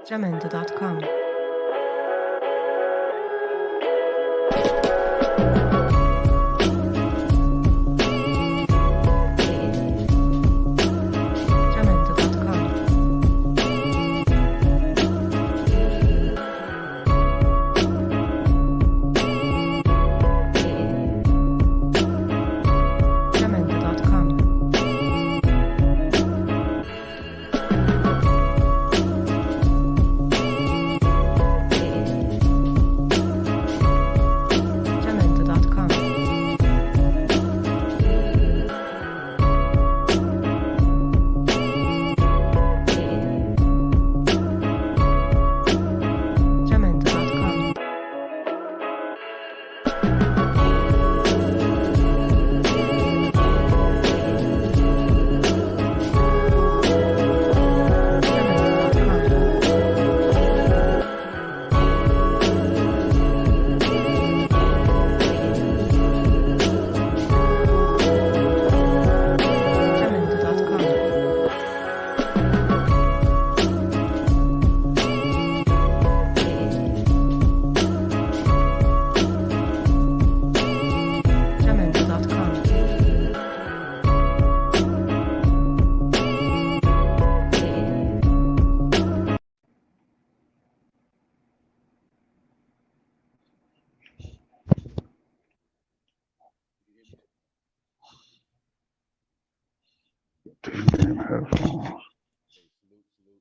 Jamendo.com.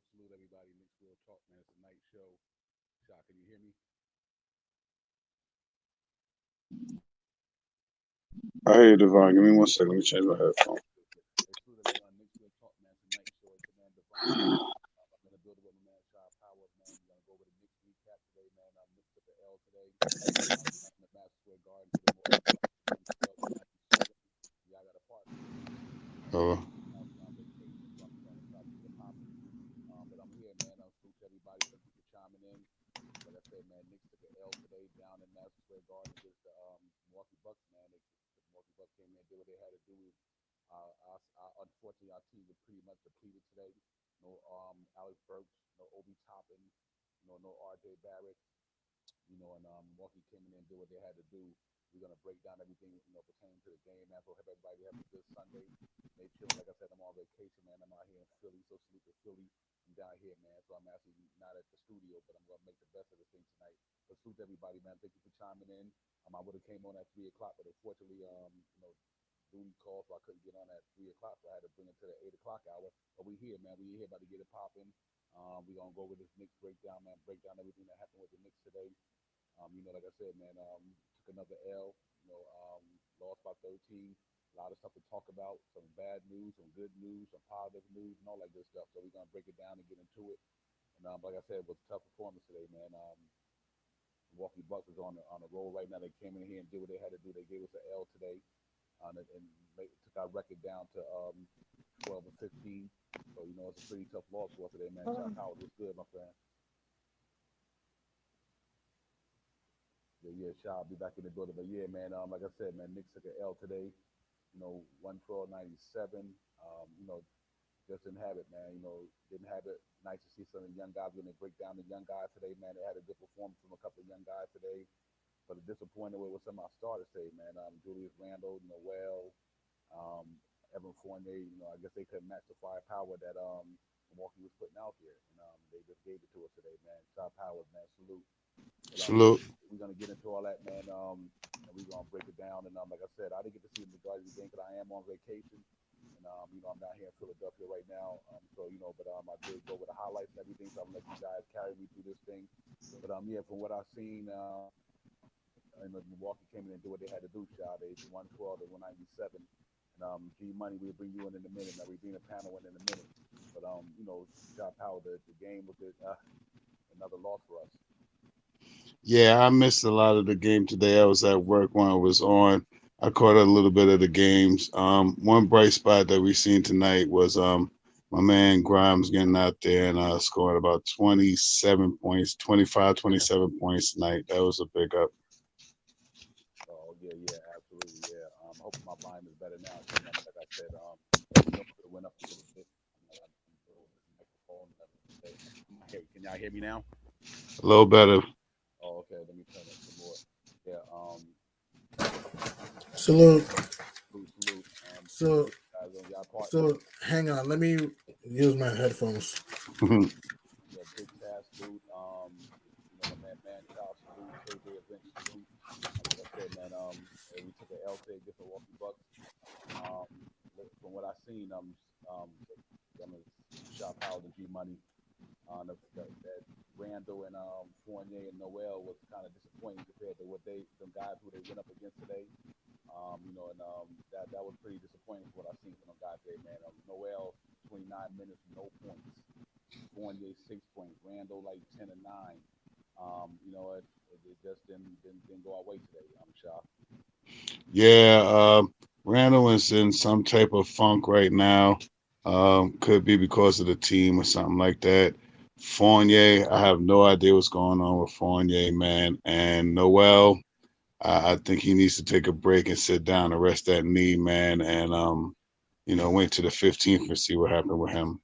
Salute everybody. Knicks Real Talk, man. It's a night show. Shot, can you hear me? I hear you, Devon. Give me 1 second. Let me change my headphone. Hey, salute everyone. Knicks Real Talk, man. It's a night show. It's the man Divine. I'm gonna build it with my man Shy Power, man. We're gonna go over the Knicks recap today, man. Knicks took the L today. In the Madison Square Garden to the Milwaukee Bucks, 112-97. Y'all got a partner. Oh. On vacation, so I'm trying to get it popping. But I'm here, man. I'm salute to everybody. Thank you for chiming in. Like I said, man, Knicks took an L today down in Madison Square Garden against the Milwaukee Bucks, man. The Milwaukee Bucks came in and did what they had to do. Unfortunately, our team was pretty much depleted today. No Alex Burks, no Obi Toppin, no RJ Barrett. And Milwaukee came in and did what they had to do. We're gonna break down everything, pertaining to the game, man. So hope everybody have a good Sunday. They chilling. Like I said, I'm on vacation, man. I'm out here in Philly, so salute to Philly. I'm down here, man. So I'm actually not at the studio, but I'm gonna make the best of this thing tonight. But salute to everybody, man. Thank you for chiming in. I would have came on at 3 o'clock, but unfortunately, Duty called, so I couldn't get on at 3 o'clock, so I had to bring it to the 8 o'clock hour. But we here, man. We here about to get it popping. We're gonna go over this Knicks breakdown, man. Break down everything that happened with the Knicks today. Like I said, man, took another L. Lost by 13. A lot of stuff to talk about. Some bad news, some good news, some positive news, and all that good stuff. So we're gonna break it down and get into it. And like I said, it was a tough performance today, man. Milwaukee Bucks is on a roll right now. They came in here and did what they had to do. They gave us an L today, and took our record down to 12 and 15. So it's a pretty tough loss for us today, man. Shot Howard was good, my friend. Yeah, Shy, I'll be back in the building. But yeah, man, like I said, man, Knicks took an L today. 112-97. Just didn't have it, man. Didn't have it. Nice to see some of the young guys when they break down the young guys today, man. They had a good performance from a couple of young guys today. But the disappointed with some of our starters today, man. Julius Randle, Noel, Evan Fournier. I guess they couldn't match the firepower that Milwaukee was putting out there, and they just gave it to us today, man. Shot Powers, man, salute. Salute. We're gonna get into all that, man. And we're gonna break it down. And like I said, I didn't get to see the majority of the game because I am on vacation. And I'm down here in Philadelphia right now. But I did go over the highlights and everything. So I'm gonna let you guys carry me through this thing. But yeah, from what I've seen, Milwaukee came in and did what they had to do. Shot 112 to 197. And G Money, we'll bring you in a minute. Now we bring the panel in a minute. But Shot Power, the game was another loss for us. Yeah, I missed a lot of the game today. I was at work when it was on. I caught a little bit of the games. One bright spot that we seen tonight was my man Grimes getting out there and scoring about 27 points, 25, 27 points tonight. That was a big up. Oh, yeah, absolutely, yeah. Hopefully my volume is better now. Like I said, it went up a little bit. Can y'all y'all hear me now? A little better. Oh, okay. Let me turn up some more. Yeah. Salute. Salute, salute. So, Yeah, guys, on y'all part. so hang on. Let me use my headphones. Yeah, Big Taz salute. My man Child salute. KJ Event salute. Like I said, man, we took an L today against the Milwaukee Bucks. Um, from what I seen, I'm gonna shop out the G Money on that Randall and Fournier and Noel was kind of disappointing compared to what them guys who they went up against today. That was pretty disappointing for what I seen from them guys today, man. Noel 29 minutes, no points. Fournier 6 points. Randall like 10 and 9. It just didn't go our way today. I'm shocked. Yeah, Randall is in some type of funk right now. Could be because of the team or something like that. Fournier, I have no idea what's going on with Fournier, man. And Noel, I think he needs to take a break and sit down and rest that knee, man. And wait to the 15th and see what happened with him.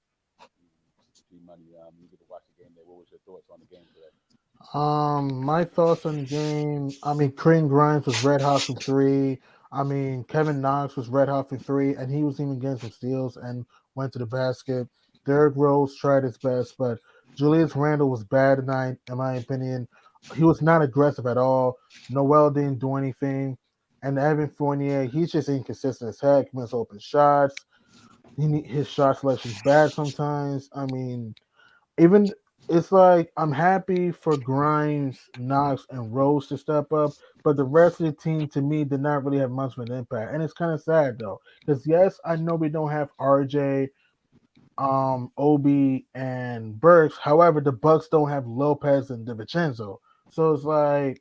G Money, you get to watch the game there. What was your thoughts on the game today? My thoughts on the game. I mean, Kareem Grimes was red hot from three. I mean, Kevin Knox was red hot from three, and he was even getting some steals and went to the basket. Derrick Rose tried his best, but Julius Randle was bad tonight, in my opinion. He was not aggressive at all. Noel didn't do anything, and Evan Fournier, he's just inconsistent as heck. Missed open shots. His shot selection's bad sometimes. I mean, even it's like I'm happy for Grimes, Knox, and Rose to step up, but the rest of the team to me did not really have much of an impact, and it's kind of sad though, because yes, I know we don't have RJ, Obi, and Burks. However, the Bucks don't have Lopez and DiVincenzo, so it's like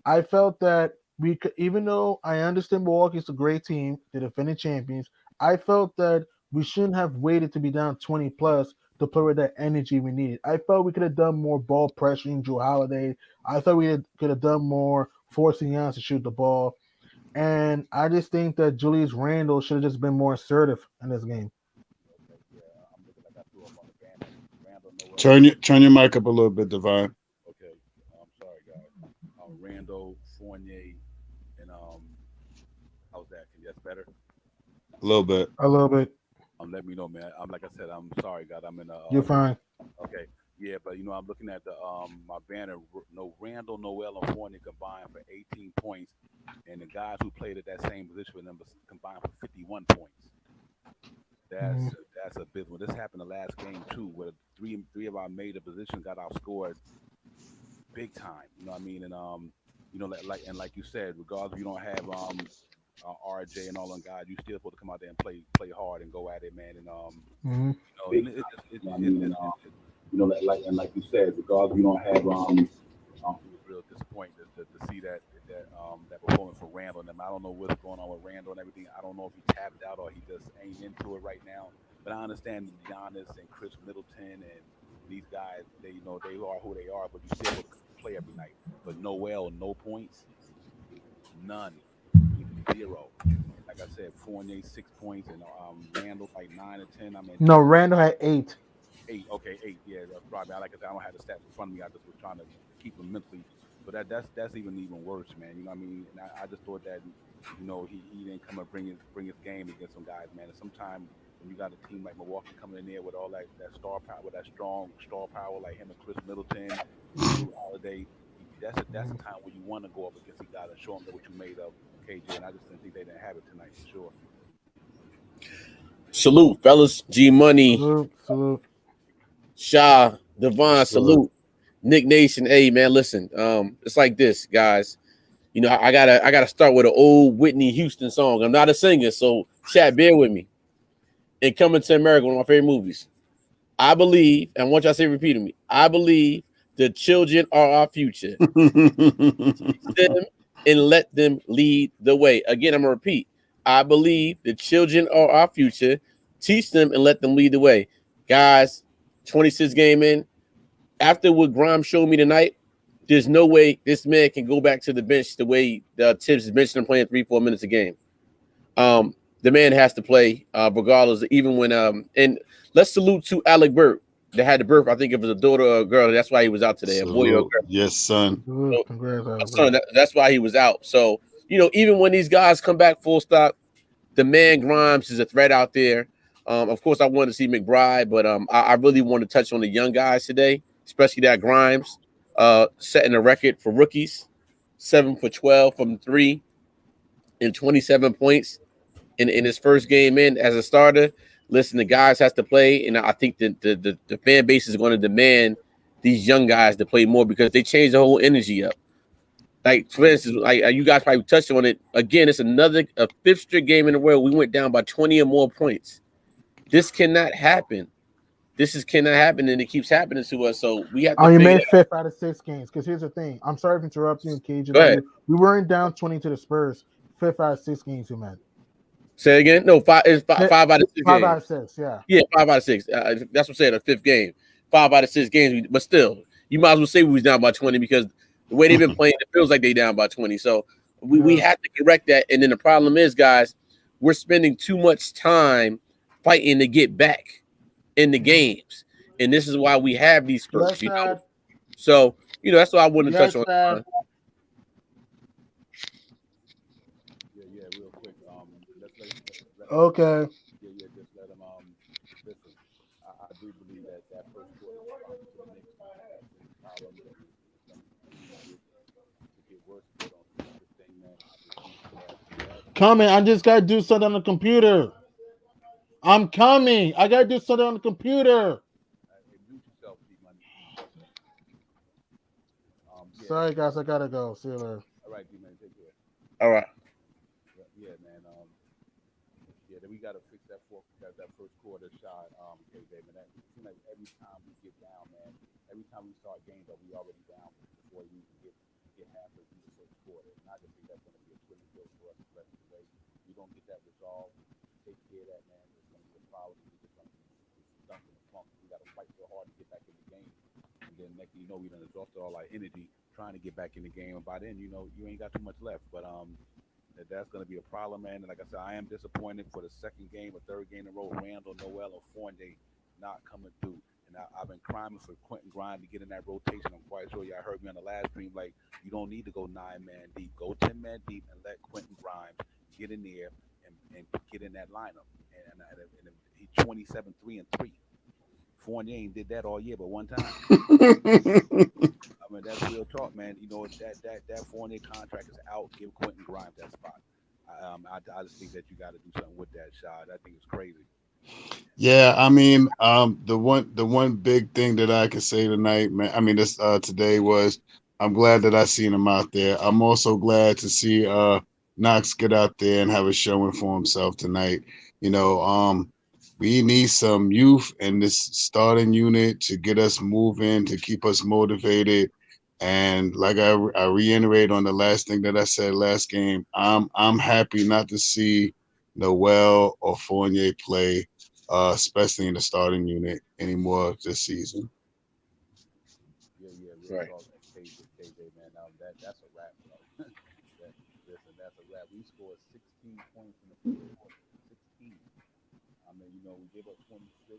I felt that we could, even though I understand Milwaukee's a great team, the defending champions, I felt that we shouldn't have waited to be down 20 plus to play with that energy we needed. I felt we could have done more ball pressuring Drew Holiday. I thought could have done more forcing Giannis to shoot the ball. And I just think that Julius Randle should have just been more assertive in this game. Okay, yeah, I'm looking like I threw up on the banner. Randall, Noel. Turn your mic up a little bit, Divine. Okay, I'm sorry, guys. Randall, Fournier, and how's that? Can you that's better? A little bit. A little bit. Let me know, man. I'm like I said, I'm sorry, God. I'm in a You're fine. okay. Yeah, but I'm looking at the my banner. No Randall, Noel, and Fournier combined for 18 points, and the guys who played at that same position with them combined for 51 points. That's Mhm. that's abysmal. This happened the last game too, where three of our major positions got outscored big time. You know what I mean? And like you said, regardless if you don't have RJ and all them guys, you still supposed to come out there and play hard and go at it, man. And Mhm. and it just like you said, regardless if you don't have it was real disappointing to see that performance for Randall and them. I don't know what's going on with Randall and everything. I don't know if he tapped out or he just ain't into it right now. But I understand Giannis and Chris Middleton and these guys, they are who they are, but you still supposed to play every night. But Noel, no points, none, zero. Like I said, Fournier 6 points and Randall like 9 or 10. I mean, No, Randall had 8. 8. Okay, 8. Yeah, that's probably. Like I said, I don't have the stats in front of me. I just was trying to keep them mentally. So that's even worse, man. You know what I mean? And I just thought that he didn't come and bring his game against some guys, man. And sometimes when you got a team like Milwaukee coming in there with all that star power, that strong star power like him and Chris Middleton and Drew Holiday, that's the time when you want to go up against the guy and show them that what you made of, KJ. And I just didn't think they didn't have it tonight for sure. Salute, fellas. G Money, Salute, salute. Shaw, What's Devon, good? salute. Nick Nation. Hey man, listen. It's like this, guys. I gotta start with an old Whitney Houston song. I'm not a singer, so chat, bear with me. And Coming to America, one of my favorite movies. I believe, and I want y'all to say repeat to me. I believe the children are our future. Teach them and let them lead the way. Again, I'm gonna repeat. I believe the children are our future. Teach them and let them lead the way. Guys, 26 game in. After what Grimes showed me tonight, there's no way this man can go back to the bench the way Tibbs is benching him playing 3-4 minutes a game. The man has to play regardless, even when and let's salute to Alec Burke. that had the birth. I think it was a daughter or a girl. That's why he was out today, a boy or a Salute. girl. Yes, son. Ooh, So, congrats, my son, bro. that's why he was out. So, even when these guys come back full stop, the man Grimes is a threat out there. Of course, I wanted to see McBride, but I really want to touch on the young guys today, especially that Grimes setting a record for rookies, 7 for 12 from three and 27 points in his first game in as a starter. Listen, the guys has to play, and I think that the fan base is going to demand these young guys to play more because they change the whole energy up. Like for instance, like you guys probably touched on it again. It's a fifth straight game in a row. We went down by 20 or more points. This cannot happen. Cannot happen, and it keeps happening to us. So we have Oh, to you figure made that out. fifth out of 6 games. Because here's the thing. I'm sorry for interrupting you, Cage. Go ahead. We weren't down 20 to the Spurs. Fifth out of 6 games, you meant. Say it again. No, five. It's Fifth, five out of six 5 out games. of 6, yeah. Yeah, 5 out of 6. That's what I'm saying. The fifth game, 5 out of 6 games. But still, you might as well say we was down by 20 because the way they've been playing, it feels like they down by 20. So we Yeah. have to correct that. And then the problem is, guys, we're spending too much time fighting to get back in the games, and this is why we have these spurts. Yes, Dad. So that's what I wanted to touch Yes, on. Dad. Yeah, real quick. Let Okay. just let them. Listen. I do believe that first quarter to the Knicks, man, is a problem. It's going to continue to get worse if they don't fix this thing, man. I just think that Coming. I just got to do something on the computer. I'm coming. I got to do something on the computer. mute yourself, P Money. Yeah. Sorry, guys. I got to go. See you later. All right, D man, take care. All right. Yeah, man. Then we got to fix that first quarter shot. KJ, man. It seems like every time we get down, man. Every time we start games, we already down before we even get halfway through the first quarter. And I just think that's going to be a twin bill for us the rest of the way. We don't get that resolved. Take care of that, man. It's going to be a problem. We're just going to be stuck in the funk. We got to fight so hard to get back in the game. And then next thing you know, we done exhausted all our energy trying to get back in the game. And by then, you ain't got too much left. But that's going to be a problem, man. And like I said, I am disappointed for the second game or third game in a row. Randall, Noel, or Fournier not coming through. And I've been crying for Quentin Grimes to get in that rotation. I'm quite sure y'all heard me on the last stream. Like, you don't need to go 9-man deep. Go 10-man deep and let Quentin Grimes get in there and get in that lineup. And he 27, 3 and 3. Fournier ain't did that all year, but one time. I mean, that's real talk, man. That Fournier contract is out. Give Quentin Grimes that spot. I just think that you got to do something with that shot. I think it's crazy. Yeah, I mean, the one big thing that I can say tonight, man. I mean, this today was I'm glad that I seen him out there. I'm also glad to see Knox get out there and have a showing for himself tonight. We need some youth in this starting unit to get us moving, to keep us motivated. And like I reiterate on the last thing that I said last game, I'm happy not to see Noel or Fournier play, especially in the starting unit anymore this season. Yeah, real Right. talk, KJ, man. That's a wrap, bro. Listen, that's a wrap. We scored 16 points in the first quarter. 16. I mean, we gave up 26.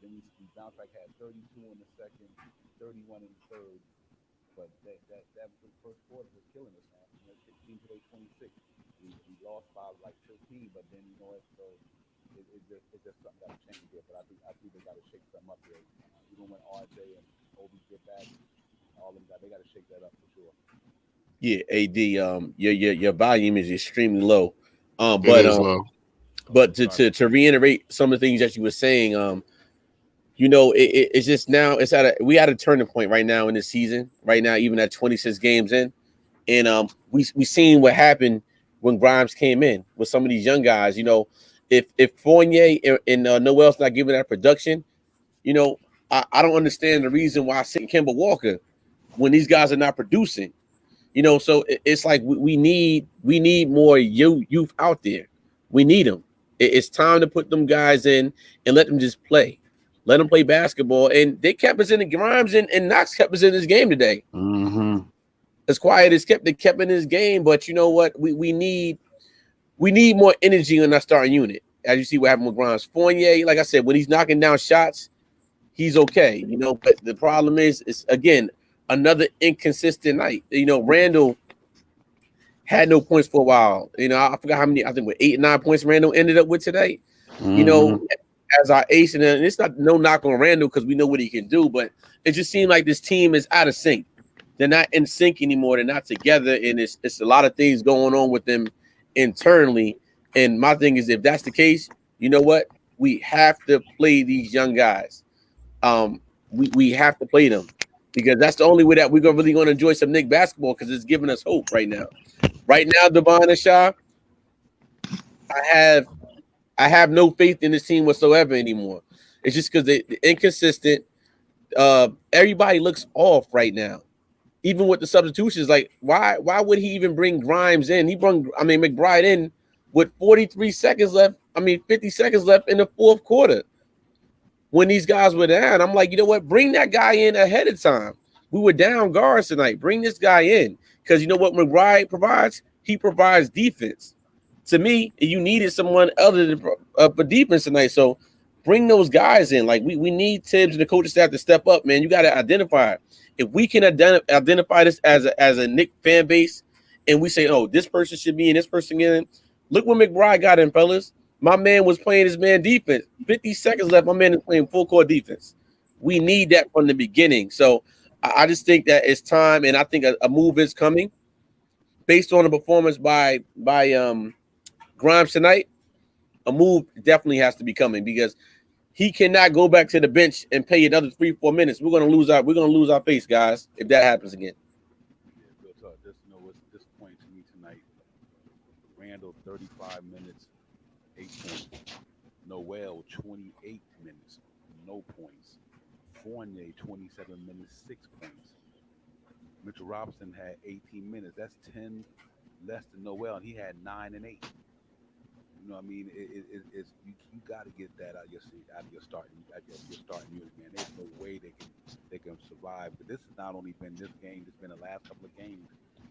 Then we bounced back, had 32 in the second, 31 in the third. But that first quarter was killing us, man. 16 to 26. We lost by like 15, but then so it's just something got to change here. But I think they got to shake something up here. Even when RJ and Obi get back, all of them they got to shake that up for sure. Yeah, AD. Your volume is extremely low. It is low. But to reiterate some of the things that you were saying, it's just now we at a turning point right now in the season. Right now, even at 26 games in, and we seen what happened when Grimes came in with some of these young guys. If Fournier and Noel's not giving that production, I don't understand the reason why sitting Kemba Walker when these guys are not producing. So it's like we need more youth out there. We need them. It's time to put them guys in and let them just play. Let them play basketball. And they kept us in the Grimes and Knox kept us in this game today. Mm-hmm. As quiet as they kept in this game, but you know what? We need more energy in our starting unit. As you see what happened with Grimes. Fournier, like I said, when he's knocking down shots, he's okay, But the problem is again another inconsistent night. Randall had no points for a while. I forgot how many. I think with 8 or 9 points Randall ended up with today. You Mm-hmm. know, as our ace, and it's not no knock on Randall because we know what he can do, but it just seemed like this team is out of sync. They're not in sync anymore. They're not together, and it's a lot of things going on with them internally. And my thing is, if that's the case, you know what? We have to play these young guys. We have to play them because that's the only way that we're gonna really going to enjoy some Nick basketball because it's giving us hope right now. Right now, Devon and Shaw, I have I have no faith in this team whatsoever anymore. It's just because they're inconsistent. Everybody looks off right now. Even with the substitutions, like why would he even bring Grimes in? He brought McBride in with 43 seconds left. 50 seconds left in the fourth quarter when these guys were down. I'm like, you know what? Bring that guy in ahead of time. We were down guards tonight. Bring this guy in because you know what McBride provides? He provides defense. To me, you needed someone other than for defense tonight. So bring those guys in. Like we need Tibbs and the coaching staff to step up, man. You got to identify it. If we can identify this as a Knick fan base, and we say, oh, this person should be in, this person in. Look what McBride got in, fellas. My man was playing his man defense. 50 seconds left. My man is playing full court defense. We need that from the beginning. So I just think that it's time, and I think a move is coming based on the performance by Grimes tonight. A move definitely has to be coming because he cannot go back to the bench and pay another 3-4 minutes. We're gonna lose our face, guys, if that happens again. Yeah, real talk. Just what's disappointing to me tonight. Randall 35 minutes, 8 points. Noel 28 minutes, no points. Fournier 27 minutes, 6 points. Mitchell Robinson had 18 minutes. That's 10 less than Noel, and he had 9 and 8. You know what I mean? It's you got to get that out of your starting unit, man. There's no way they can survive. But this has not only been this game; it's been the last couple of games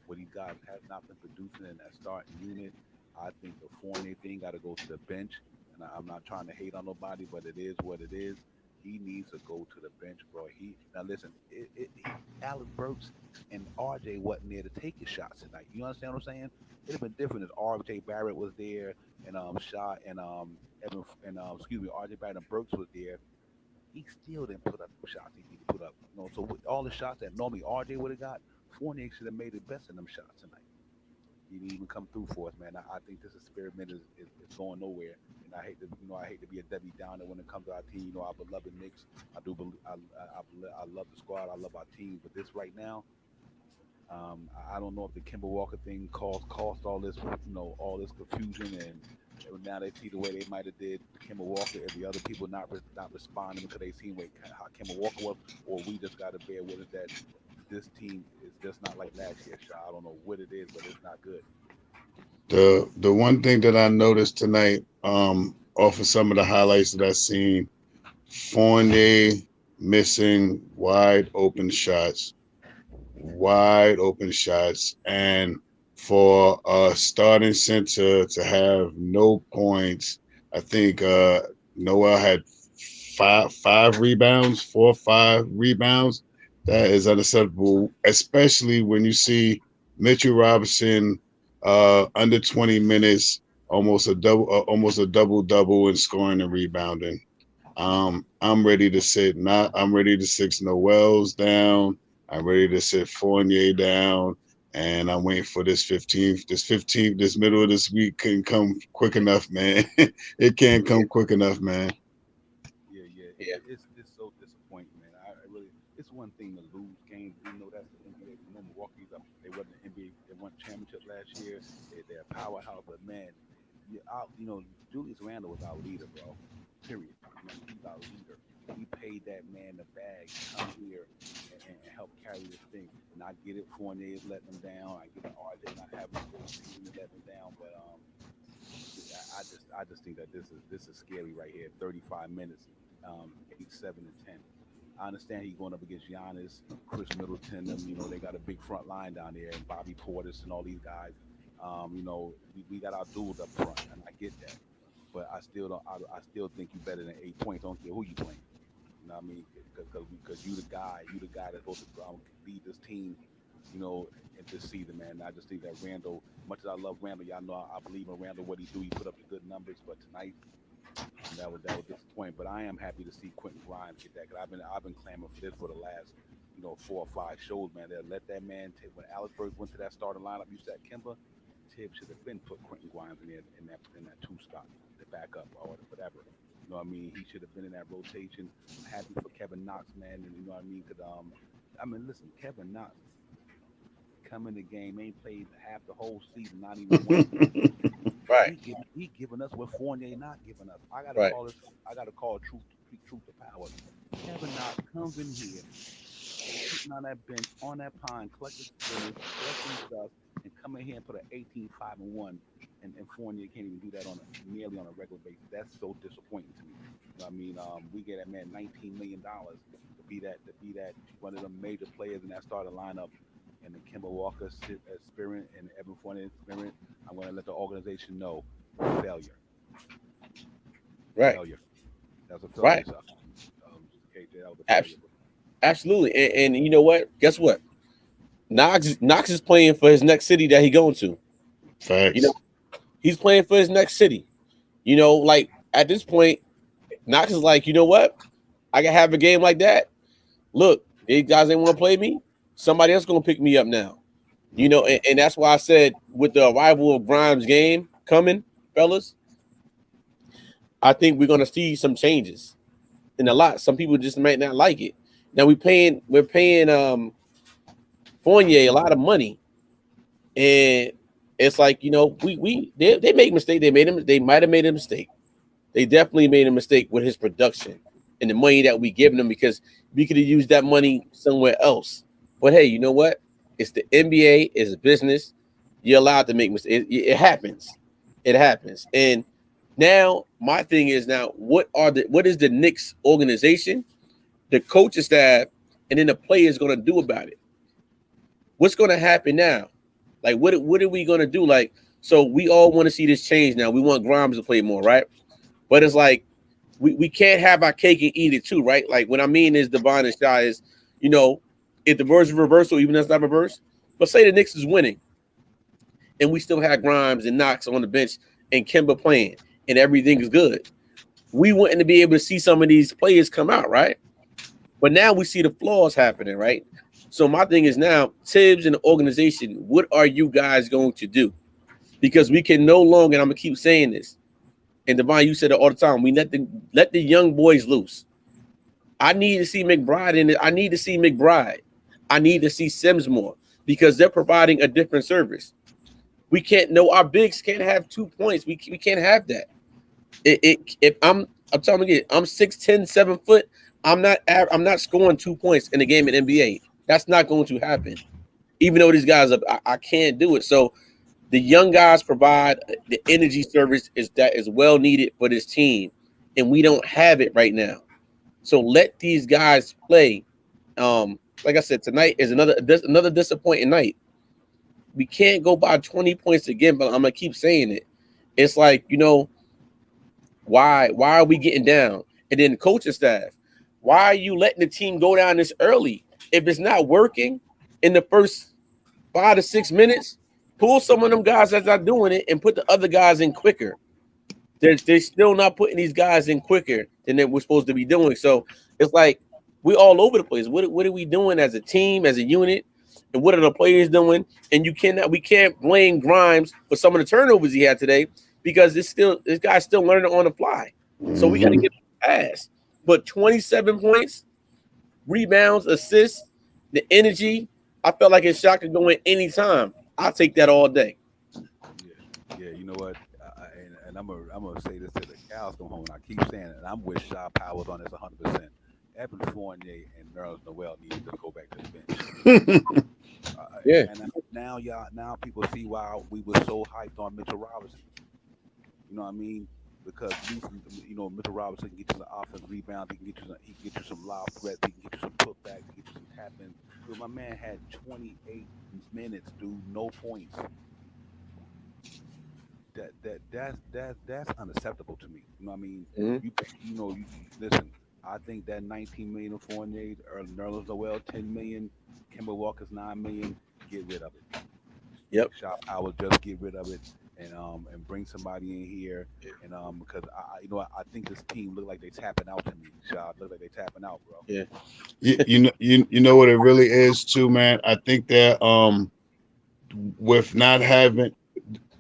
where these guys have not been producing in that starting unit. I think the Fournier thing got to go to the bench, and I'm not trying to hate on nobody, but it is what it is. He needs to go to the bench, bro. He now listen. Alec Burks and RJ wasn't there to take his shots tonight. You understand what I'm saying? It'd have been different if RJ Barrett was there and Shaw and Evan and excuse me, RJ Barrett and Burks was there. He still didn't put up the shots he needed to put up. So with all the shots that normally RJ would have got, Fournier should have made the best of them shots tonight. He didn't even come through for us, man. I think this experiment is going nowhere. And I hate to be a Debbie Downer when it comes to our team. I beloved Knicks. I do believe I love the squad. I love our team. But this right now, I don't know if the Kimber Walker thing caused all this, all this confusion, and now they see the way they might have did Kimber Walker, and the other people not responding because they seen how Kimber Walker was, or we just got to bear with it that this team is just not like last year. I don't know what it is, but it's not good. The one thing that I noticed tonight, off of some of the highlights that I seen, Fournier missing wide open shots, and for a starting center to have no points. I think Noel had five rebounds, 4 or 5 rebounds. That is unacceptable, especially when you see Mitchell Robinson under 20 minutes, almost a double double in scoring and rebounding. I'm ready to sit. Not. I'm ready to sit Noel's down. I'm ready to sit Fournier down, and I'm waiting for this 15th. This middle of this week can come quick enough, man. It can't Yeah, come quick enough, man. Yeah, yeah, yeah, it's so disappointing, man. I really, it's one thing to lose games. We know that's the NBA. We know Milwaukee's up. They won the NBA. They won championship last year. They're a powerhouse, but man, Julius Randle was our leader, bro. Period. He's our leader. We paid that man the bag to come here and help carry this thing. And I get it, Fournier is letting them down. I get it, RJ not having a great season and letting them down, but I just think that this is scary right here. 35 minutes, 8, 7, and 10. I understand he's going up against Giannis, Chris Middleton. Them, they got a big front line down there, and Bobby Portis and all these guys. We got our duels up front, and I get that. But I still don't. I still think you're better than 8 points. Don't care who you playing. know what I mean? Because you the guy that's supposed to lead this team, you know, in this season, man. I just think that Randall, much as I love Randall, y'all know I believe in Randall what he do. He put up the good numbers, but tonight that was disappointing. But I am happy to see Quentin Grimes get that because I've been clamoring for this for the last 4 or 5 shows, man. That let that man take when Alex Burks went to that starting lineup. You said Kimba, Tibbs should have been put Quentin Grimes in that two spot to back up or whatever. You know what I mean? He should have been in that rotation. I'm happy for Kevin Knox, man, and you know what I mean. Cause I mean, listen, Kevin Knox come in the game, ain't played half the whole season, not even one game. Right, He giving us what Fournier not giving us. I gotta right, call this. I gotta call truth to power. Kevin Knox comes in here sitting on that bench on that pine, collecting spinners, collecting dust, and come in here and put an 18-5-1, and Fournier can't even do that nearly on a regular basis. That's so disappointing to me. You know what I mean? We get that man $19 million to be that one of the major players in that starting lineup, and the Kimber Walker spirit and Evan Fournier spirit. I'm going to let the organization know failure, right, failure. That was a failure, right. KJ. That was a failure. Abs- Absolutely. And you know what? Guess what? Knox is playing for his next city that he going to. You know, Facts. he's playing for his next city. You know, like at this point, Knox is like, you know what? I can have a game like that. Look, these guys ain't want to play me. Somebody else gonna pick me up now. You know, and that's why I said with the arrival of Grimes' game coming, fellas, I think we're gonna see some changes in a lot. Some people just might not like it. Now we're paying Fournier a lot of money, and it's like they make mistake. They might have made a mistake. They definitely made a mistake with his production and the money that we giving him because we could have used that money somewhere else. But hey, you know what? It's the NBA. It's a business. You're allowed to make mistakes. It happens. It happens. And now my thing is now what is the Knicks organization, the coaching staff, and then the players going to do about it? What's going to happen now? Like what are we going to do? Like so we all want to see this change now. We want Grimes to play more, right? But it's like we can't have our cake and eat it too, right? Like what I mean is Devon and Shy is, you know, if the verse is reversal, even if it's not reverse, but say the Knicks is winning and we still had Grimes and Knox on the bench and Kimba playing and everything is good. We wouldn't be able to see some of these players come out, right? But now we see the flaws happening, right? So my thing is now, Tibbs and the organization, what are you guys going to do? Because we can no longer, and I'm gonna keep saying this, and Devon, you said it all the time. We let the young boys loose. I need to see McBride in it. I need to see McBride. I need to see Sims more because they're providing a different service. We can't know our bigs can't have 2 points. We can't have that. If I'm telling you again, I'm 6'10", 7 foot. I'm not scoring 2 points in a game in NBA. That's not going to happen. Even though these guys I can't do it. So the young guys provide the energy service that is well needed for this team, and we don't have it right now. So let these guys play. Like I said, tonight is another disappointing night. We can't go by 20 points again, but I'm gonna keep saying it. It's like why are we getting down? And then the coaching staff, why are you letting the team go down this early? If it's not working in the first 5 to 6 minutes, pull some of them guys that's not doing it and put the other guys in quicker. They're still not putting these guys in quicker than they we're supposed to be doing. So it's like we're all over the place. What are we doing as a team, as a unit? And what are the players doing? And we can't blame Grimes for some of the turnovers he had today because this guy's still learning on the fly. So we got to Hmm. give him a pass. But 27 points, rebounds, assists, the energy, I felt like his shot could go in any time. I'll take that all day. Yeah, yeah. You know what? And I'm gonna say this till the cows come home. And I keep saying it. And I'm with Shaw Powers on this 100%. Evan Fournier and Nerlens Noel need to just go back to the bench. Yeah. Now people see why we were so hyped on Mitchell Robinson. You know what I mean? Because at least Mitchell Robinson can get you some offense rebounds. He can get you some lob threats. He can get you some putbacks. He can get you some tap ins. Dude, my man had 28 minutes, dude, no points. That's unacceptable to me. You know what I mean? Mhm. You listen. I think that 19 million of Fournier, Nerlens Noel 10 million, Kemba Walker's 9 million. Get rid of it. Yep. Shop Howard just get rid of it and bring somebody in here because I think this team look like they tapping out to me. Shop look like they tapping out, bro. Yeah. You know what it really is too, man. I think that with not having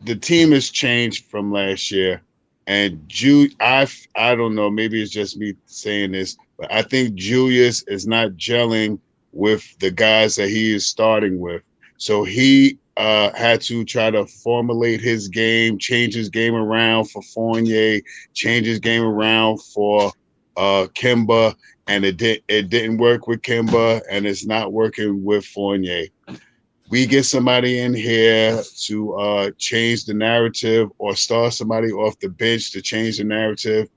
the team has changed from last year, and I don't know, maybe it's just me saying this, but I think Julius is not gelling with the guys that he is starting with. So he had to try to formulate his game, change his game around for Fournier, change his game around for Kemba, and it didn't work with Kemba, and it's not working with Fournier. We get somebody in here to change the narrative or start somebody off the bench to change the narrative,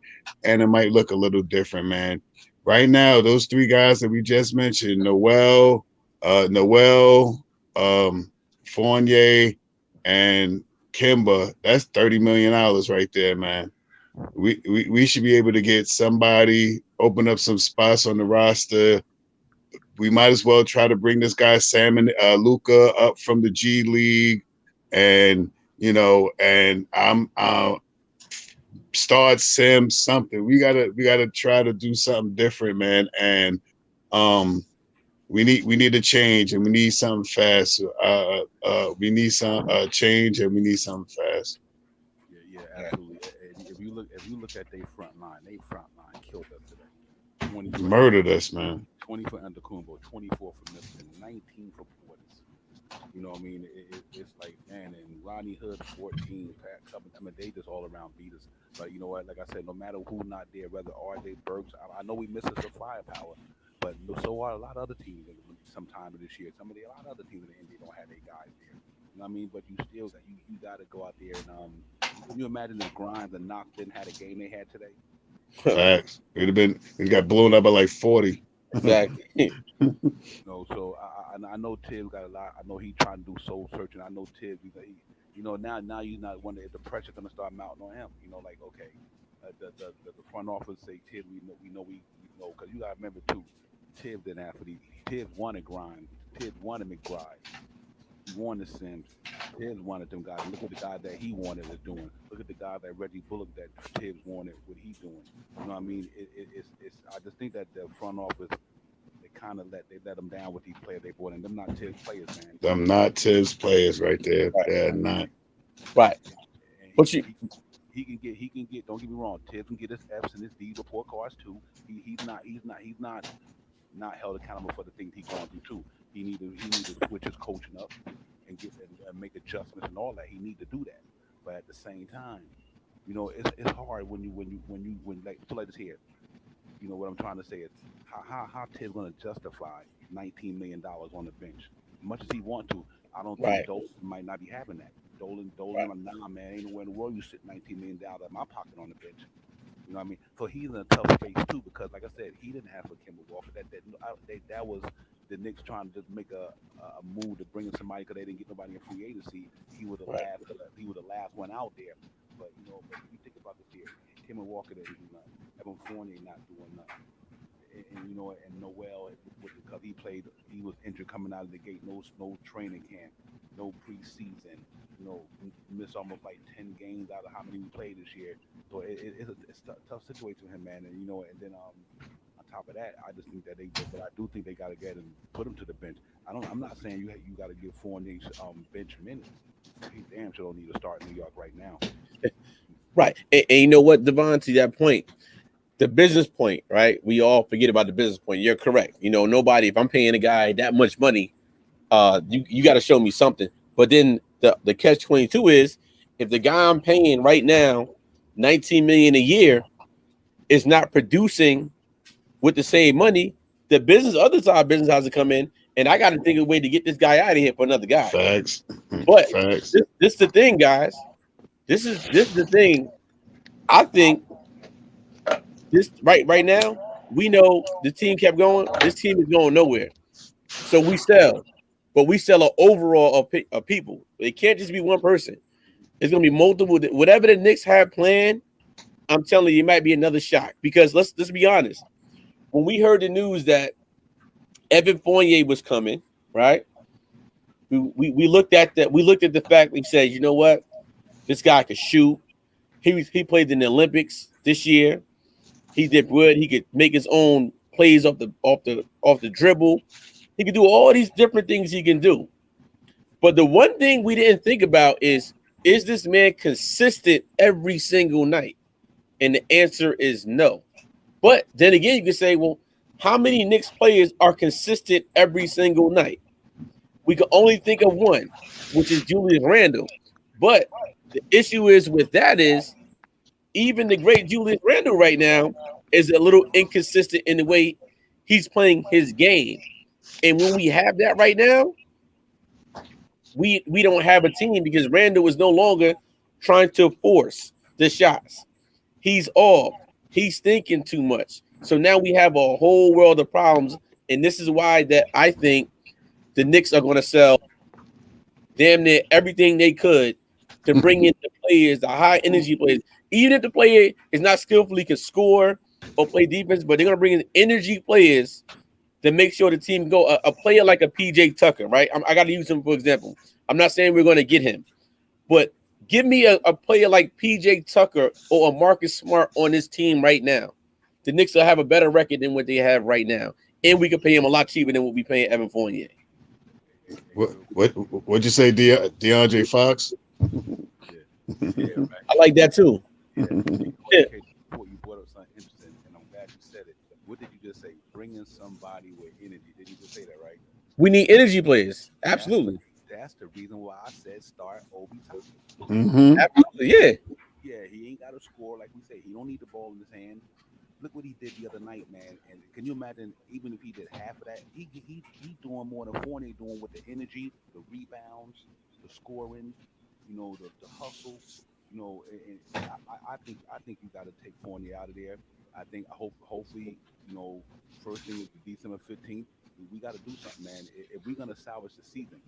and it might look a little different, man. Right now, those three guys that we just mentioned, Noel, Fournier, and Kimba, that's $30 million right there, man. We should be able to get somebody, open up some spots on the roster. We might as well try to bring this guy Sam and Luca up from the G League, and and I'm start Sim something. We gotta try to do something different, man. And um, we need a change, and we need something fast. We need some change, and we need something fast. Yeah, absolutely. If you look at their front line killed us today. 20 for Murdered us, man. 20 for Undercumbo, 24 for Middleton, 19 for Portis. You know what I mean? It's like, man, and Ronnie Hood 14, Pat Cummins. I mean, they just all around beat us. But you know what? Like I said, no matter who not there, whether RJ Burks, I know we miss us some firepower, but so are a lot of other teams. Sometime this year, a lot of other teams in the NBA don't have their guys there. You know what I mean? But you still got you got to go out there and can you imagine if Grimes and Knox didn't have a game they had today? Facts. It got blown up by like 40. Exactly. No, so I know Tibbs got a lot. I know he trying to do soul searching. I know Tibbs, now you not wonder if the pressure gonna start mounting on him. Like okay, the front office say Tibbs, we know because you gotta remember too, Tibbs didn't have for the Tibbs wanted Grimes, Tibbs wanted McBride, he wanted Sims, Tibbs wanted them guys. Look at the guy that he wanted is doing. Look at the guy that Reggie Bullock that Tibbs wanted, what he doing. You know what I mean? It's I just think that the front office they kind of let them down with these players they brought in. Them not Tibbs players, man. Them not Tibbs players right there. Right. They're not. Right. And But you he can get. Don't get me wrong. Tibbs can get his F's and his D report cards too. He's not held accountable for the things he's going through too. He need to switch his coaching up and make adjustments and all that. He need to do that. But at the same time, it's hard when like so like this here. What I'm trying to say is how Tibbs going to justify $19 million on the bench. As much as he want to, I don't think right. Dolan might not be having that. Dolan, Right. like, nah, man, ain't nowhere in the world you sit $19 million out of my pocket on the bench. You know what I mean? So he's in a tough space too because, like I said, he didn't have for Kemba Walker. That was the Knicks trying to just make a move to bring in somebody because they didn't get nobody in free agency. He was the Right. last. He was the last one out there. But if you think about this here, Kemba Walker didn't do nothing. Evan Fournier not doing nothing. And Noel, because he was injured coming out of the gate. No training camp, no preseason. Missed almost like 10 games out of how many we played this year. So it's a tough situation for him, man. And then on top of that, I just think that but I do think they got to get him, put him to the bench. I'm not saying you got to give Fournier bench minutes. He damn sure don't need to start in New York right now. Right. And you know what, Devon, to that point, the business point, right? We all forget about the business point. You're correct. Nobody, if I'm paying a guy that much money, you got to show me something. But then the catch 22 is if the guy I'm paying right now, 19 million a year, is not producing with the same money, the other side business has to come in, and I got to think of a way to get this guy out of here for another guy. Facts. But Facts. this is the thing, guys. This is the thing. I think this right now, we know the team kept going. This team is going nowhere. So we sell, but we sell an overall of people. It can't just be one person. It's gonna be multiple. Whatever the Knicks have planned, I'm telling you, it might be another shock. Because let's be honest. when we heard the news that Evan Fournier was coming, right? We looked at that. We looked at the fact. We said, you know what? This guy could shoot. He played in the Olympics this year. He did good. He could make his own plays off the dribble. He could do all these different things he can do. But the one thing we didn't think about is this man consistent every single night? And the answer is no. But then again, you can say, well, how many Knicks players are consistent every single night? We can only think of one, which is Julius Randle. But the issue is with that is even the great Julius Randle right now is a little inconsistent in the way he's playing his game. And when we have that right now, we don't have a team because Randle is no longer trying to force the shots. He's off. He's thinking too much. So now we have a whole world of problems. And this is why that I think the Knicks are going to sell damn near everything they could to bring in the players, the high energy players. Even if the player is not skillfully can score or play defense, but they're going to bring in energy players to make sure the team go. A player like a PJ Tucker, right? I got to use him for example. I'm not saying we're going to get him, but give me a player like PJ Tucker or a Marcus Smart on this team right now. The Knicks will have a better record than what they have right now, and we could pay him a lot cheaper than what we paying Evan Fournier. What'd you say, DeAndre Fox? Yeah, right. I like that too. Yeah. Yeah. Okay, before you brought up something interesting, and I'm glad you said it. What did you just say? Bringing somebody with energy. Did you just say that right? We need energy players. That's Absolutely. that's the reason why I said start Obi Toppin. Mm-hmm. Absolutely. Yeah. Yeah, he ain't got to score like we say. He don't need the ball in his hand. Look what he did the other night, man. And can you imagine? Even if he did half of that, he doing more than Fournier doing with the energy, the rebounds, the scoring, the hustle. I think you got to take Fournier out of there. Hopefully, first thing is December 15th. We got to do something, man. If we're gonna salvage the season,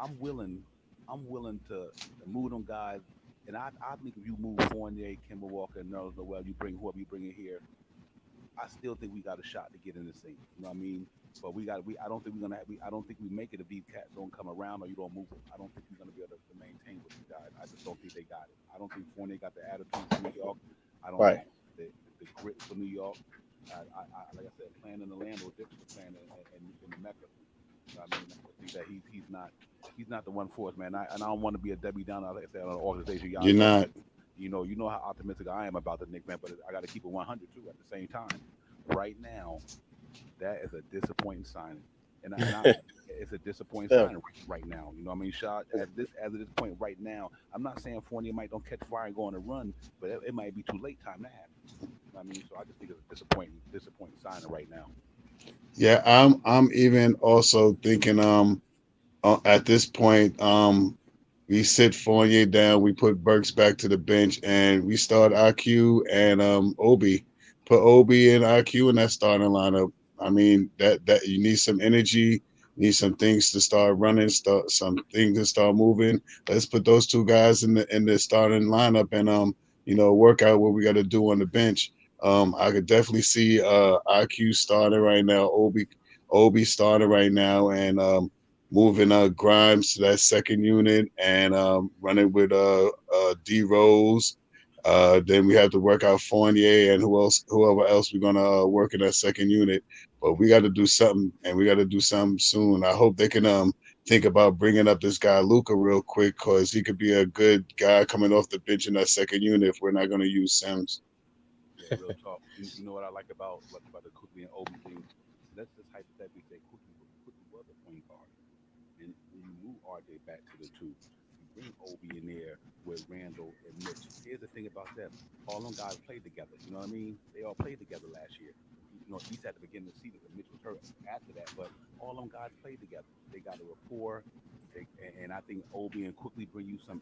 I'm willing. I'm willing to move them guys. And I think if you move Fournier, Kimber Walker, Nerlens Noel, you bring whoever you bring in here, I still think we got a shot to get in this thing. You know what I mean? But I don't think we're gonna. I don't think we make it if these cats don't come around or you don't move them. I don't think we're gonna be able to maintain with these guys. I just don't think they got it. I don't think Fournier got the attitude for New York. I don't Right. think the grit for New York. Like I said, playing in Orlando is different from playing in the Mecca. You know what I mean? I think that he's not the one for us, man. And I don't want to be a Debbie Downer, like I said, on an organization. Y'all You're know, not. you know how optimistic I am about the Knicks, man. But I got to keep it 100 too. At the same time, right now, that is a disappointing signing, it's a disappointing Yeah. signing right now. You know what I mean? Shot at this point right now. I'm not saying Fournier might don't catch fire and go on a run, but it might be too late time to happen. You know what I mean? So I just think it's a disappointing signing right now. Yeah, I'm even also thinking at this point we sit Fournier down, we put Burks back to the bench, and we start IQ and Obi. Put Obi and IQ in that starting lineup. I mean that you need some energy, need some things to start running, start some things to start moving. Let's put those two guys in the starting lineup and work out what we got to do on the bench. I could definitely see IQ starting right now, Obi starting right now, and moving Grimes to that second unit and running with D Rose. Then we have to work out Fournier and whoever else we're gonna work in that second unit. But we got to do something, and we got to do something soon. I hope they can think about bringing up this guy Luca real quick because he could be a good guy coming off the bench in that second unit if we're not gonna use Sims. Yeah, real talk. You know what I like about the Cookie and Obi thing? Let's just hypothetically say Cookie was a point guard, and when you move RJ back to the two, you bring Obi in there with Randall and Mitch. Here's the thing about them: all them guys played together. You know what I mean? They all played together last year. At least at the beginning of the season, Mitch was hurt after that, but all them guys played together. They got a rapport. And I think Obi and quickly bring you some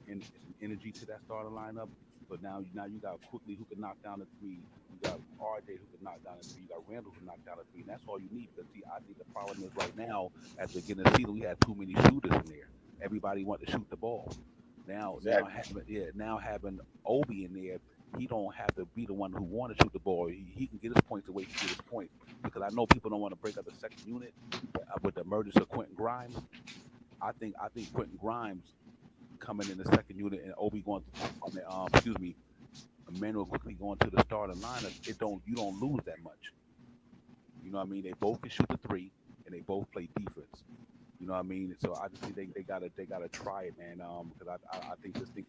energy to that starting lineup. So now you got quickly who can knock down the three. You got RJ who can knock down the three. You got Randall who can knock down the three. And that's all you need. Because see, I think the problem is right now at the beginning of the season we had too many shooters in there. Everybody wanted to shoot the ball. Exactly. Now having Obi in there, he don't have to be the one who want to shoot the ball. He can get his points the way he get his points. because I know people don't want to break up the second unit with the emergence of Quentin Grimes. I think Quentin Grimes coming in the second unit and Obi going to, excuse me, Emmanuel quickly going to the starting lineup. You don't lose that much. You know what I mean? They both can shoot the three and they both play defense. You know what I mean? So I just think they gotta try it, man. Because I think this thing,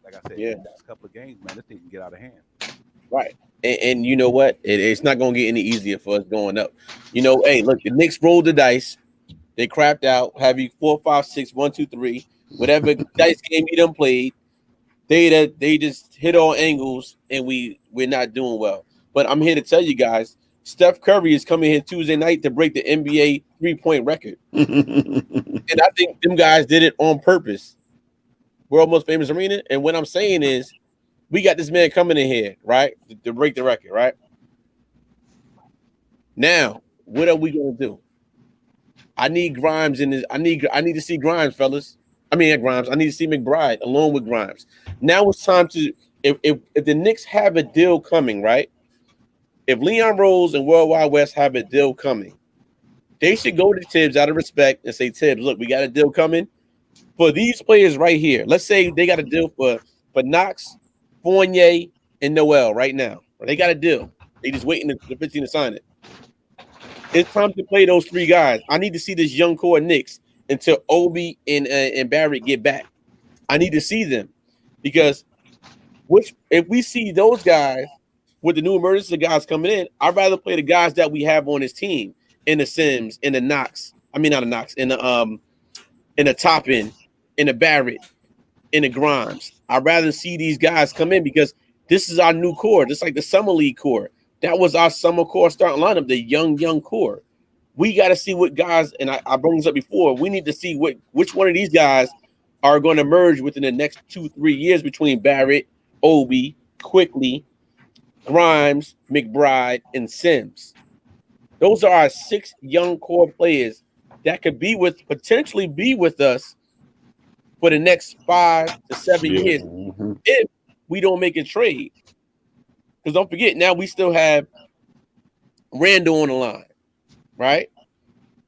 like I said, in Yeah, the next couple of games, man, this thing can get out of hand. right. And you know what? It's not going to get any easier for us going up. Hey, look, the Knicks rolled the dice. They crapped out. Have you 4, 5, 6, 1, 2, 3, whatever dice game you done played. They just hit all angles, and we're not doing well. But I'm here to tell you guys, Steph Curry is coming here Tuesday night to break the NBA 3-point record, and I think them guys did it on purpose. World most famous arena, and what I'm saying is, we got this man coming in here, right, to break the record, right? Now, what are we gonna do? I need Grimes in this. I need to see Grimes, fellas. I mean, not Grimes. I need to see McBride along with Grimes. Now it's time to if the Knicks have a deal coming, right? If Leon Rose and World Wide West have a deal coming, they should go to Tibbs out of respect and say, Tibbs, look, we got a deal coming for these players right here. Let's say they got a deal for Knox, Fournier, and Noel right now. They got a deal. They just waiting for the 15 to sign it. It's time to play those three guys. I need to see this young core Knicks until Obi and Barrett get back. I need to see them because if we see those guys with the new emergency guys coming in, I'd rather play the guys that we have on his team in the Sims, in the Knox. I mean not the Knox, in the Toppin, in the Barrett, in the Grimes. I'd rather see these guys come in because this is our new core, just like the summer league core. That was our summer core starting lineup, the young core. We got to see what guys, and I brought this up before. We need to see which one of these guys are going to merge within the next 2-3 years between Barrett, Obi, Quickly, Grimes, McBride, and Sims. Those are our 6 young core players that could potentially be with us for the next 5 to 7 Yeah. years if we don't make a trade. Because don't forget, now we still have Randall on the line, right?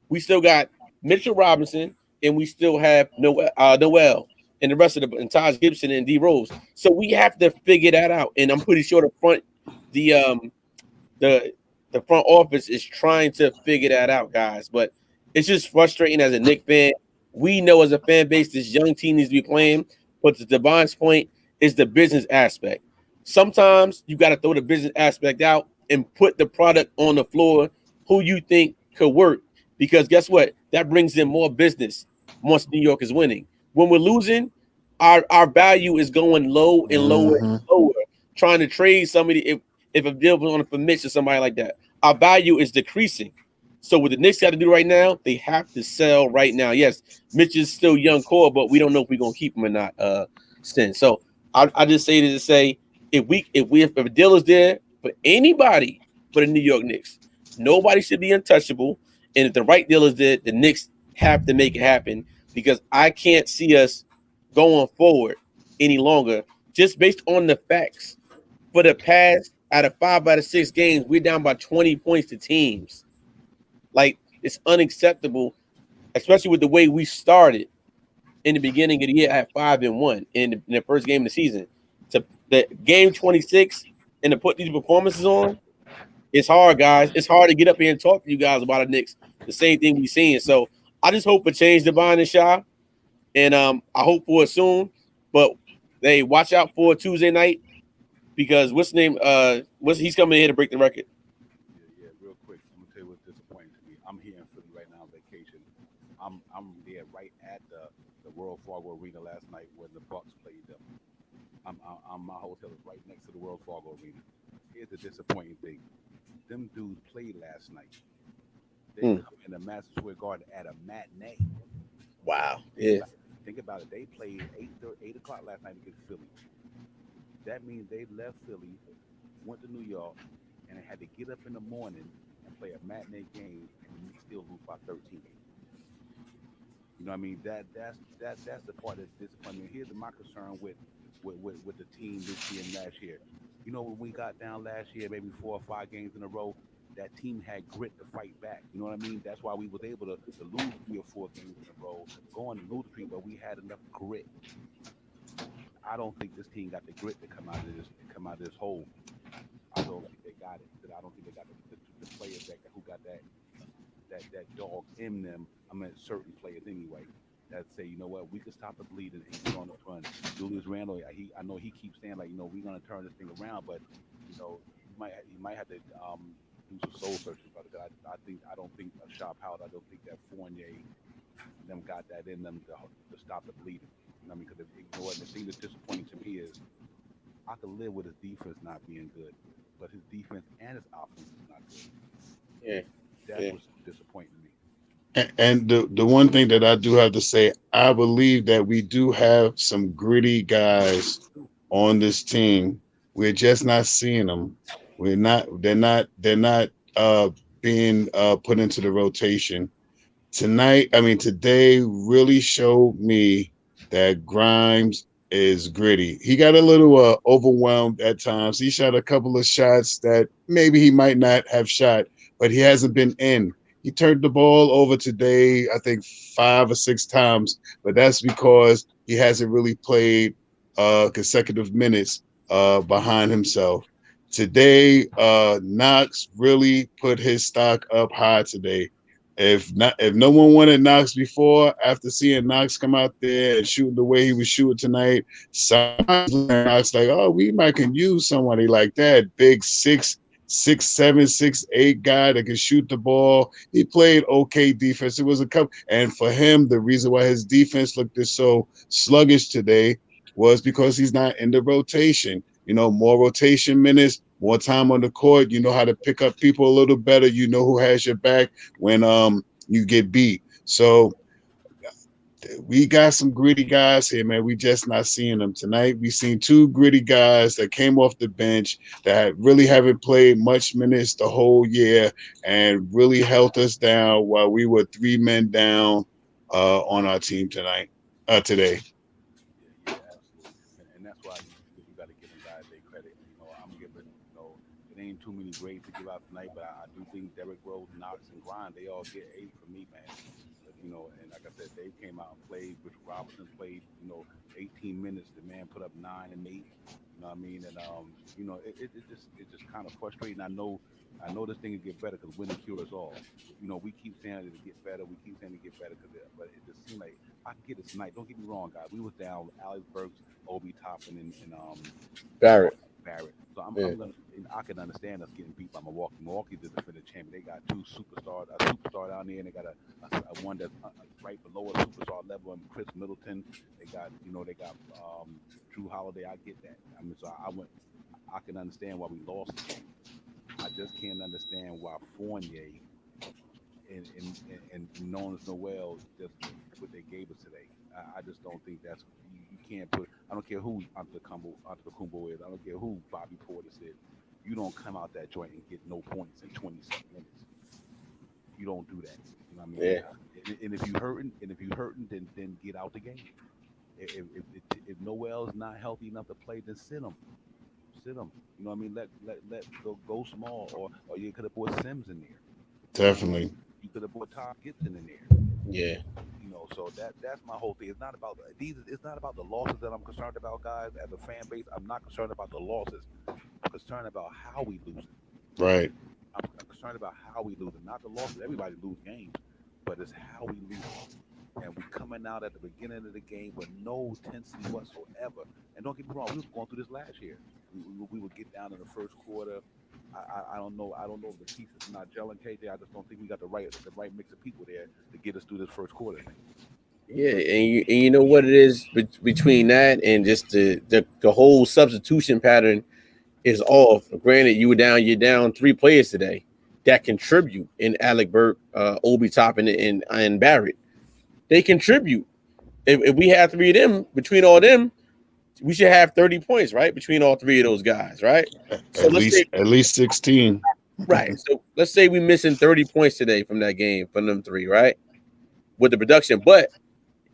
We still got Mitchell Robinson, and we still have Noel and the rest of and Taj Gibson and D Rose. So we have to figure that out. And I'm pretty sure the the the front office is trying to figure that out, guys. But it's just frustrating as a Knicks fan. We know as a fan base this young team needs to be playing, but to Devon's point is the business aspect. Sometimes you got to throw the business aspect out and put the product on the floor who you think could work. Because guess what? That brings in more business once New York is winning. When we're losing, our value is going low and lower and Hmm. lower. Trying to trade somebody if a deal was on for Mitch or somebody like that, our value is decreasing. So what the Knicks got to do right now, they have to sell right now. Yes, Mitch is still young core, but we don't know if we're gonna keep him or not. So I just say to say if a deal is there for anybody for the New York Knicks, nobody should be untouchable. And if the right deal is there, the Knicks have to make it happen because I can't see us going forward any longer just based on the facts. For the past out of 5 out of 6 games, we're down by 20 points to teams. Like it's unacceptable, especially with the way we started in the beginning of the year at 5-1 in the first game of the season. To the game 26 and to put these performances on, it's hard, guys. It's hard to get up here and talk to you guys about the Knicks. The same thing we seeing. So I just hope for change, Devon and Shaw, and I hope for it soon. But hey, watch out for Tuesday night because what's the name? He's coming here to break the record. Yeah, real quick. I'm gonna tell you what's disappointing to me. I'm here in Philly right now on vacation. I'm there right at the World Fargo Arena last night when the Bucks played them. My hotel is right next to the World Fargo Arena. Here's the disappointing thing: them dudes played last night. They Mm. come in the Madison Square Garden at a matinee. Wow. Think Yeah. about, think about it. They played 8 o'clock last night against Philly. That means they left Philly, went to New York, and they had to get up in the morning and play a matinee game and still lose by 13. You know what I mean? That's the part that's disappointing. Here's my concern with the team this year and last year. You know when we got down last year, maybe 4 or 5 games in a row, that team had grit to fight back. You know what I mean? That's why we was able to lose 3 or 4 games in a row, go on and lose three, but we had enough grit. I don't think this team got the grit to come out of this hole. I don't think they got it. I don't think they got the players that who got that dog in them. I mean, certain players anyway that say, you know what, we can stop the bleeding and get on the run. Julius Randle, I know he keeps saying like, you know, we're gonna turn this thing around, but you know, you might have to do some soul searching, brother. 'Cause I don't think a Sharp Howard, I don't think that Fournier them got that in them to stop the bleeding. You know what I mean? Because you know what, the thing that's disappointing to me is I could live with his defense not being good, but his defense and his offense is not good. Yeah, That's yeah. what's disappointing to me. And the one thing that I do have to say, I believe that we do have some gritty guys on this team. We're just not seeing them. We're not. They're not being put into the rotation tonight. I mean, today really showed me that Grimes is gritty. He got a little overwhelmed at times. He shot a couple of shots that maybe he might not have shot, but he hasn't been in. He turned the ball over today, I think 5 or 6 times, but that's because he hasn't really played consecutive minutes behind himself. Today, Knox really put his stock up high today. If no one wanted Knox before, after seeing Knox come out there and shooting the way he was shooting tonight, somebody's looking at Knox like, oh, we might can use somebody like that. Big 6'7", 6'8" guy that can shoot the ball. He played okay defense. It was a couple, and for him, the reason why his defense looked so sluggish today was because he's not in the rotation. You know, more rotation minutes, more time on the court. You know how to pick up people a little better. You know who has your back when you get beat. So we got some gritty guys here, man. We just not seeing them tonight. We seen two gritty guys that came off the bench that really haven't played much minutes the whole year and really held us down while we were 3 men down on our team today. Yeah, absolutely. And that's why you got to give them guys their credit. You know, I'm giving, you know, it ain't too many grades to give out tonight, but I do think Derrick Rose, Knox, and Grind, they all get eight for me, man. But, you know, and like I said, they came out and played. Richard Robinson played, 18 minutes. The man put up 9 and 8. You know what I mean? And it just kind of frustrating. I know this thing will get better because winning cures all. You know, we keep saying it'll get better. We keep saying it get better but it just seemed like I can get it tonight. Don't get me wrong, guys. We was down Alex Burks, Obi Toppin, and Barrett. Barrett. So Yeah. I'm gonna and I can understand us getting beat by Milwaukee. Milwaukee's the defending champion. They got a superstar down there, and they got a one that's right below a superstar level, and Chris Middleton. They got Drew Holiday. I get that. I mean, so I went. I can understand why we lost the game. I just can't understand why Fournier and Nones Noel just what they gave us today. I just don't think you can't put. I don't care who Antetokounmpo is. I don't care who Bobby Portis is. You don't come out that joint and get no points in 27 minutes. You don't do that. You know what I mean? Yeah. And if you hurting, then get out the game. If Noel's not healthy enough to play, then sit him. You know what I mean? Let go small, or you could have put Sims in there. You know, Definitely. you could have put Todd Gibson in there. Yeah. So that's my whole thing. It's not about these. It's not about the losses that I'm concerned about, guys. As a fan base, I'm not concerned about the losses. I'm concerned about how we lose it. Right. I'm concerned about how we lose it, not the losses. Everybody lose games, but it's how we lose it. And we coming out at the beginning of the game with no intensity whatsoever. And don't get me wrong, we was going through this last year. We would get down in the first quarter. I don't know. I don't know if the pieces are not gelling, KJ. I just don't think we got the right mix of people there to get us through this first quarter thing. Yeah, and you know what it is between that and just the whole substitution pattern is off. Granted, you're down 3 players today that contribute in Alec Burke, Obi Toppin, and Barrett. They contribute. If we have 3 of them, between all them, we should have 30 points, right? Between all 3 of those guys, right? So At let's say, least at least 16. right. So let's say we missing 30 points today from that game, from them 3, right? With the production. But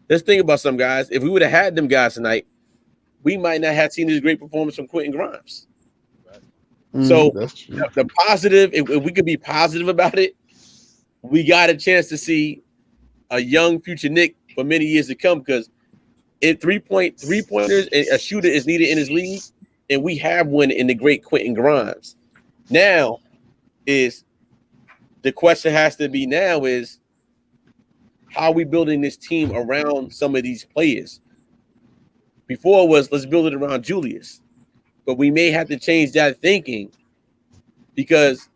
let's think about some guys. If we would have had them guys tonight, we might not have seen this great performance from Quentin Grimes. Right? So That's true. the positive, if we could be positive about it, we got a chance to see a young future Nick for many years to come because in three pointers, a shooter is needed in his league, and we have one in the great Quentin Grimes. Now is the question has to be now is how are we building this team around some of these players? Before it was let's build it around Julius, but we may have to change that thinking because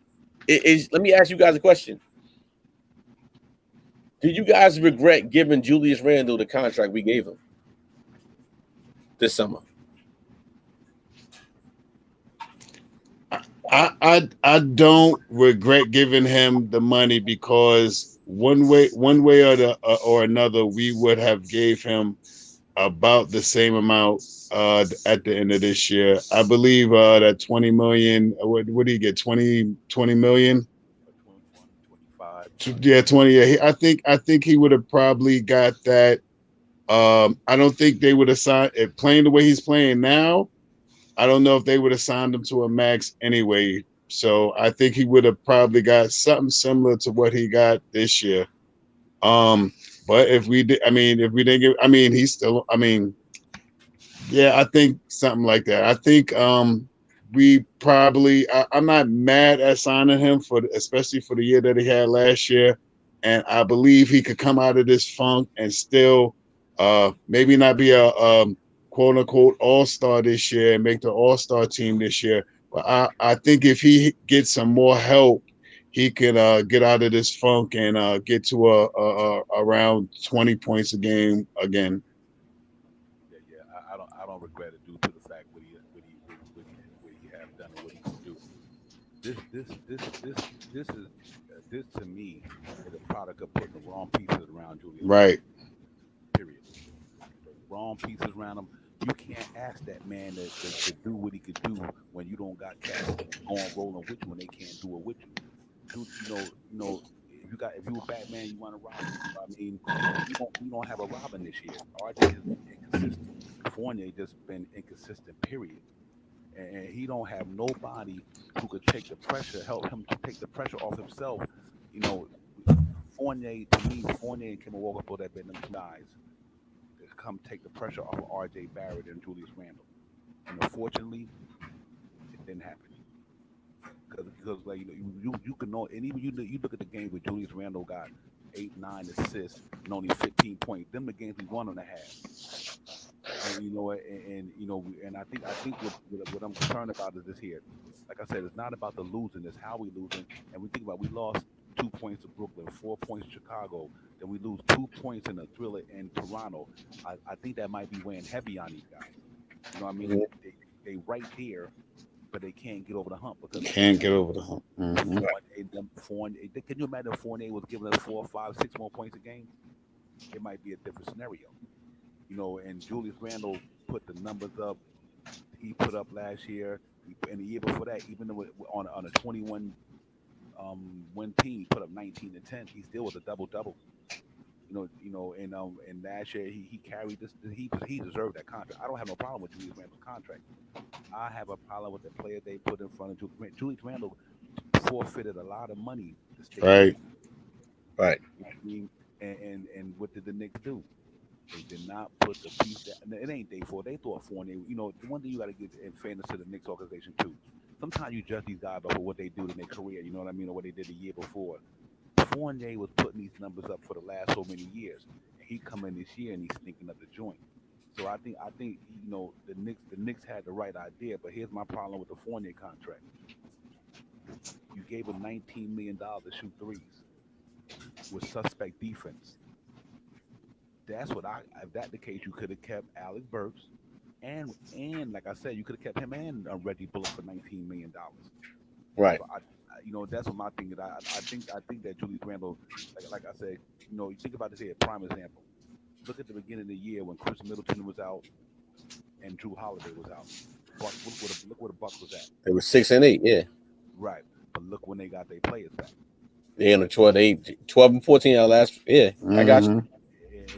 it is. Let me ask you guys a question. Do you guys regret giving Julius Randle the contract we gave him this summer? I don't regret giving him the money because one way or another we would have gave him about the same amount at the end of this year. I believe that 20 million. What do you get? 20 million. 25, Yeah, 20. Yeah, I think he would have probably got that. I don't think they would have signed it playing the way he's playing now. I don't know if they would have signed him to a max anyway. So I think he would have probably got something similar to what he got this year. Um, but if we did, I mean, if we didn't give, I mean, he's still, I mean, yeah, I think something like that. I think we probably I'm not mad at signing him for especially for the year that he had last year. And I believe he could come out of this funk and still maybe not be a quote unquote all-star this year and make the all-star team this year. But I think if he gets some more help, he can get out of this funk and get to around 20 points a game again. yeah. I don't regret it due to the fact what he have done and what he can do. This is this to me is a product of putting the wrong pieces around Julius Right. Randle. Period. The wrong pieces around him. You can't ask that man to do what he could do when you don't got cats going rolling with you when they can't do it with you. If you were Batman, you want to Robin. I mean, you don't have a Robin this year. RJ has been inconsistent. Fournier just been inconsistent. Period. And he don't have nobody who could take the pressure, help him to take the pressure off himself. You know, Fournier to me, Fournier and Kemba Walker for that been them two guys that come take the pressure off of RJ Barrett and Julius Randle. And unfortunately, it didn't happen. Because like you can know, and even you look at the game where Julius Randle got 8, 9 assists and only 15 points. Them the games we won and a half. And and I think what I'm concerned about is this here. Like I said, it's not about the losing; it's how we losing. And we think about we lost 2 points to Brooklyn, 4 points to Chicago, then we lose 2 points in the Thriller in Toronto. I think that might be weighing heavy on these guys. You know what I mean? They right there, but they can't get over the hump because Can't get over the hump. Mm-hmm. Can you imagine if Fournier was giving us 4, 5, 6 more points a game? It might be a different scenario. And Julius Randle put the numbers up he put up last year, and the year before that, even though on a 21 win team, he put up 19 and 10. He still was a double double. And last year he carried this. He deserved that contract. I don't have no problem with Julius Randle's contract. I have a problem with the player they put in front of Julius Randle. Julius Randle forfeited a lot of money to stay. Right. Right. You know what I mean? And what did the Knicks do? They did not put the piece that it ain't their fault. They thought Fournier. The one thing you got to give in fairness to the Knicks organization too. Sometimes you judge these guys off of what they do in their career. You know what I mean, or what they did the year before. Fournier was putting these numbers up for the last so many years, and he come in this year and he's sneaking up the joint. So I think the Knicks had the right idea, but here's my problem with the Fournier contract. You gave him $19 million to shoot threes with suspect defense. That's what if that's the case, you could have kept Alec Burks, and like I said, you could have kept him and Reggie Bullock for $19 million. Right. So that's what my thing is. I think that Julius Randle, like I said, you think about this here, prime example. Look at the beginning of the year when Chris Middleton was out and Drew Holiday was out. Look where the Bucks was at. They were 6 and 8, yeah. Right, but look when they got their players back. They on the 12 and 14 out last. Yeah, Mm-hmm. I got you.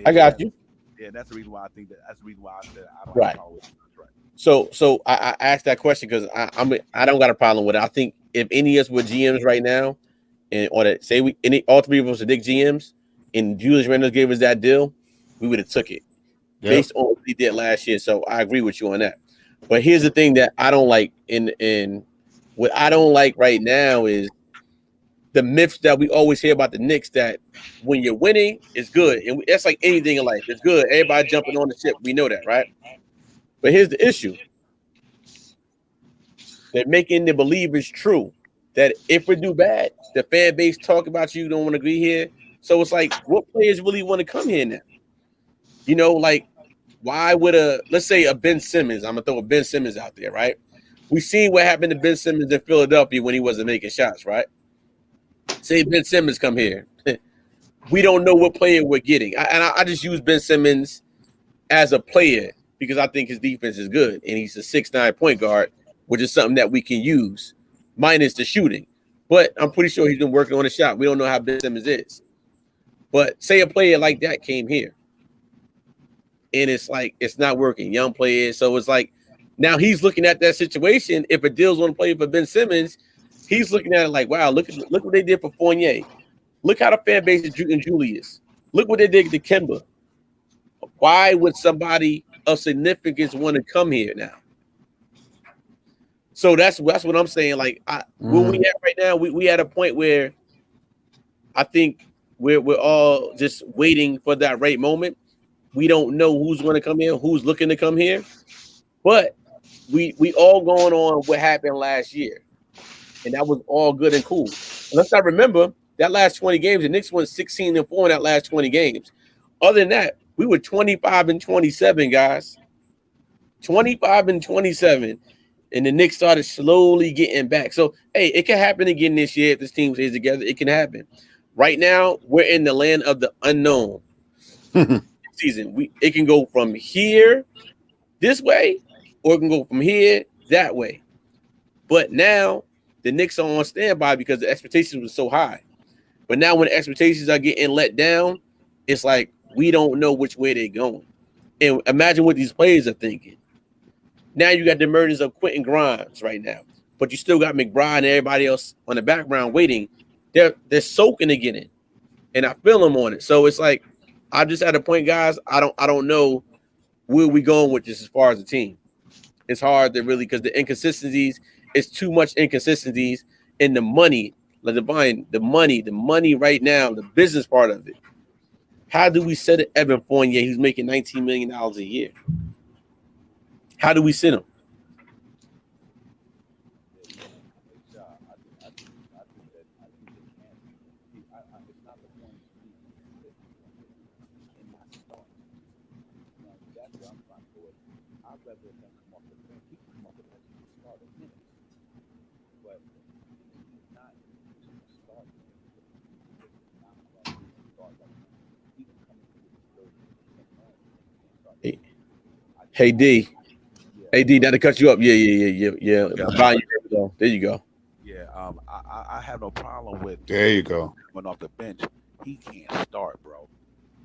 I got you. Yeah, that's the reason why I think that's the reason why I said I don't Right. have a problem with the contract. So I asked that question because I don't got a problem with it. I think if any of us were GMs right now, and or that say we any all three of us are Dick GMs, and Julius Randle gave us that deal, we would have took it Yep. based on what he did last year. So I agree with you on that. But here's the thing that I don't like in what I don't like right now is the myths that we always hear about the Knicks that when you're winning, it's good. And that's like anything in life. It's good. Everybody jumping on the ship. We know that, right? But here's the issue. They're making the believers true that if we do bad, the fan base talk about you, don't want to agree here. So it's like, what players really want to come here now? Like why would let's say a Ben Simmons, I'm gonna throw a Ben Simmons out there, right? We seen what happened to Ben Simmons in Philadelphia when he wasn't making shots, right? Say Ben Simmons come here. We don't know what player we're getting. I just use Ben Simmons as a player because I think his defense is good and he's a 6'9" point guard, which is something that we can use, minus the shooting. But I'm pretty sure he's been working on the shot. We don't know how Ben Simmons is. But say a player like that came here and it's like it's not working, young players. So it's like now he's looking at that situation. If a deal's want to play for Ben Simmons, he's looking at it like, wow, look what they did for Fournier. Look how the fan base is and Julius. Look what they did to Kemba. Why would somebody of significance want to come here now? So that's what I'm saying. Like, where we at right now, we at a point where I think we're all just waiting for that right moment. We don't know who's going to come here, who's looking to come here, but we all going on what happened last year, and that was all good and cool. And let's not remember that last 20 games, the Knicks won 16-4 in that last 20 games. Other than that, we were 25-27, guys. 25-27. And the Knicks started slowly getting back. So, hey, it can happen again this year if this team stays together. It can happen. Right now, we're in the land of the unknown season. It can go from here this way, or it can go from here that way. But now the Knicks are on standby because the expectations were so high. But now when the expectations are getting let down, it's like we don't know which way they're going. And imagine what these players are thinking. Now you got the murders of Quentin Grimes right now, but you still got McBride and everybody else on the background waiting. They're soaking to get in, and I feel them on it. So it's like I'm just at a point, guys. I don't know where we going with this as far as the team. It's hard to really because the inconsistencies. It's too much inconsistencies in the money, the money right now, the business part of it. How do we set it Evan Fournier? He's making $19 million a year. How do we sit him? It's not the point of being consistent and not start. That's where I'm trying to go with. I'd rather him come off the bench. He can come off the bench and start a minute, but he's not start. It's not about being a start right now. He can come into his third match and he can't start the game. Hey D, Yeah, hey D, not to cut you up. Yeah. yeah, Brian, there we go. There you go. yeah. I have no problem with There you go. coming off the bench. He can't start, bro,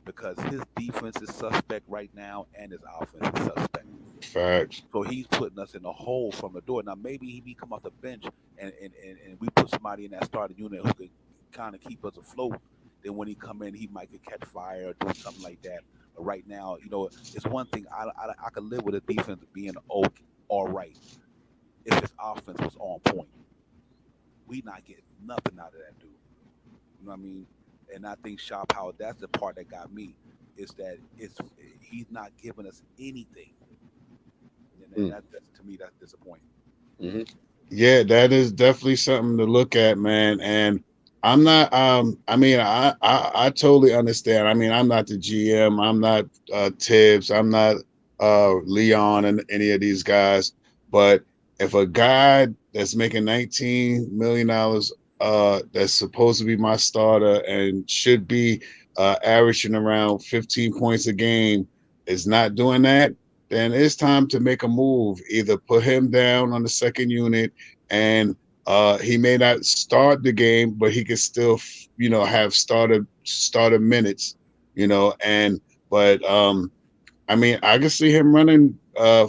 because his defense is suspect right now and his offense is suspect. Facts. So he's putting us in a hole from the door. Now maybe he come off the bench and we put somebody in that starting unit who could kind of keep us afloat. Then when he come in, he might could catch fire or do something like that. But right now, it's one thing I could live with a defense being all right if his offense was on point. We not getting nothing out of that dude. You know what I mean? And I think Shaw Power, that's the part that got me, is that he's not giving us anything. And that's to me that's disappointing. Mm-hmm. Yeah, that is definitely something to look at, man. And I'm not I mean, I totally understand. I mean, I'm not the GM, I'm not Tibbs, I'm not Leon and any of these guys, but if a guy that's making $19 million that's supposed to be my starter and should be averaging around 15 points a game is not doing that, then it's time to make a move. Either put him down on the second unit and he may not start the game, but he can still, have starter minutes, and but I mean, I can see him running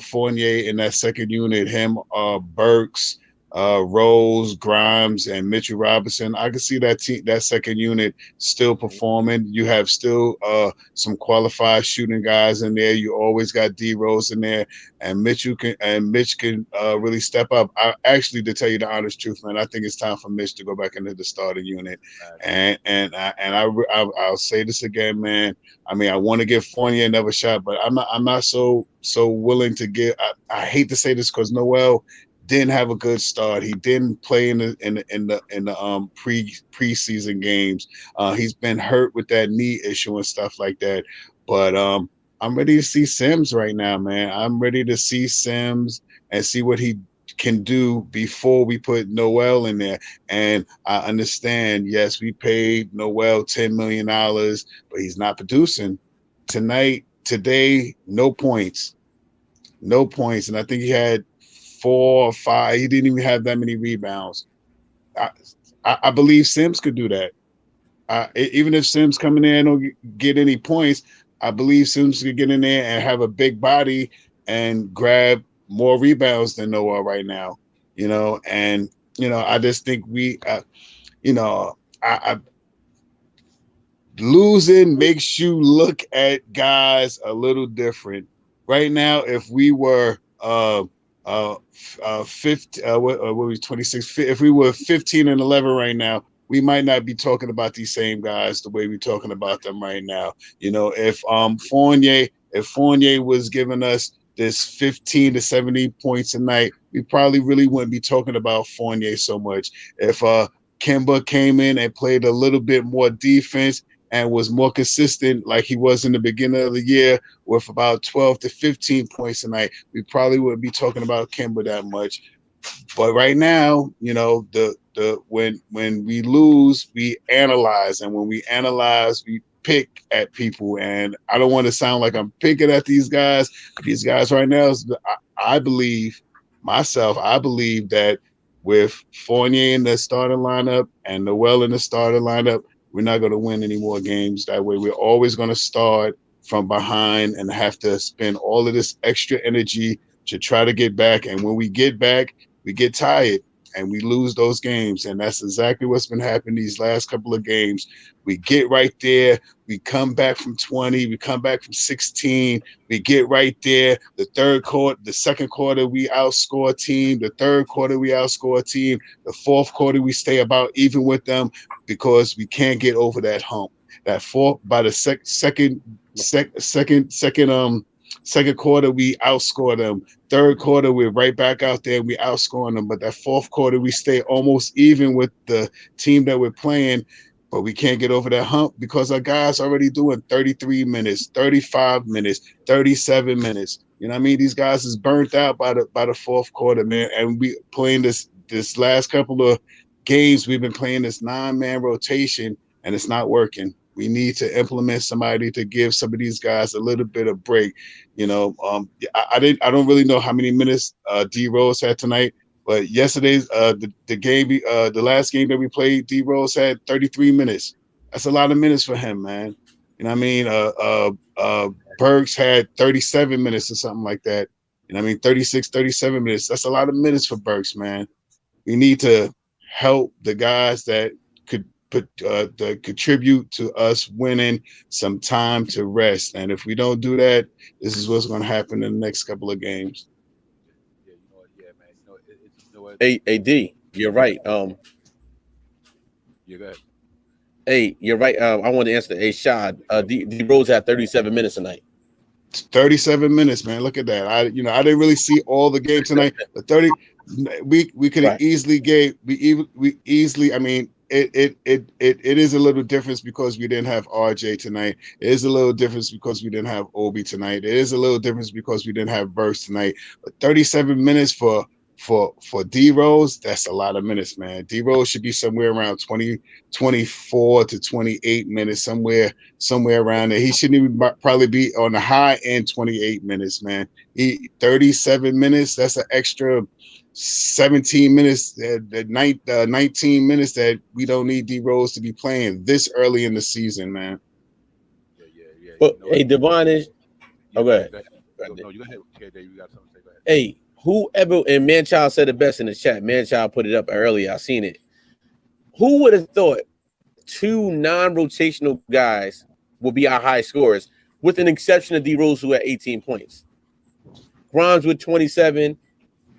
Fournier in that second unit. Him, Burks, Rose, Grimes, and Mitchell Robinson. I can see that second unit still performing. You have still some qualified shooting guys in there. You always got D Rose in there, and Mitch can really step up. I actually, to tell you the honest truth, man, I think it's time for Mitch to go back into the starting unit. I'll say this again, man. I mean, I want to give Fournier another shot, but I'm not so willing to give. I hate to say this because Noel didn't have a good start. He didn't play in the preseason games. He's been hurt with that knee issue and stuff like that. But I'm ready to see Sims right now, man. I'm ready to see Sims and see what he can do before we put Noel in there. And I understand, yes, we paid Noel $10 million, but he's not producing. Today, no points. No points. And I think he had 4 or 5. He didn't even have that many rebounds. I, I believe Sims could do that. Even if Sims coming in and don't get any points, I believe Sims could get in there and have a big body and grab more rebounds than Noah right now. And I just think you know, I losing makes you look at guys a little different. Right now, if we were 50, what were we 26? If we were 15-11 right now, we might not be talking about these same guys the way we're talking about them right now. If Fournier was giving us this 15 to 70 points a night, we probably really wouldn't be talking about Fournier so much. If Kemba came in and played a little bit more defense and was more consistent like he was in the beginning of the year with about 12 to 15 points a night, we probably wouldn't be talking about Kemba that much. But right now, when we lose, we analyze, and when we analyze, we pick at people. And I don't want to sound like I'm picking at these guys. These guys right now, I believe myself. I believe that with Fournier in the starting lineup and Noel in the starting lineup, we're not going to win any more games that way. We're always going to start from behind and have to spend all of this extra energy to try to get back. And when we get back, we get tired and we lose those games. And that's exactly what's been happening these last couple of games. We get right there. We come back from 20. We come back from 16. We get right there. The second quarter, we outscore a team. The third quarter, we outscore a team. The fourth quarter, we stay about even with them because we can't get over that hump. That fourth, by the second quarter, we outscore them. Third quarter, we're right back out there. We outscoring them. But that fourth quarter, we stay almost even with the team that we're playing. But we can't get over that hump because our guys already doing 33 minutes, 35 minutes, 37 minutes. You know what I mean? These guys is burnt out by the fourth quarter, man. And we playing this last couple of games, we've been playing this 9-man rotation, and it's not working. We need to implement somebody to give some of these guys a little bit of break. I don't really know how many minutes D Rose had tonight, but yesterday's the last game that we played, D Rose had 33 minutes. That's a lot of minutes for him, man. You know what I mean? Burks had 37 minutes or something like that. You know what I mean? 36, 37 minutes. That's a lot of minutes for Burks, man. We need to help the guys that could that contribute to us winning some time to rest. And if we don't do that, this is what's going to happen in the next couple of games. Yeah, yeah, man. AD, you're right. Yeah, go ahead. You're right. I want to answer. Hey, Shad, D Rose had 37 minutes tonight. 37 minutes, man. Look at that. I didn't really see all the game tonight, but 30 we could have Right. easily gave we easily. I mean, it is a little difference because we didn't have RJ tonight. It is a little difference because we didn't have Obi tonight. It is a little difference because we didn't have Burks tonight. But 37 minutes for D Rose, that's a lot of minutes, man. D Rose should be somewhere around 20, 24 to 28 minutes, somewhere around there. He shouldn't even probably be on the high end 28 minutes, man. 37 minutes, that's an extra 17 minutes, 19 minutes that we don't need D Rose to be playing this early in the season, man. Yeah, yeah, yeah. But hey, Devon is Yeah, go Okay. ahead. Go ahead. No, you go ahead, KJ. You got something to say? Go ahead. Hey, whoever and Manchild said it best in the chat. Manchild put it up earlier. I seen it. Who would have thought two non-rotational guys will be our high scorers, with an exception of D Rose, who had 18 points. Grimes with 27,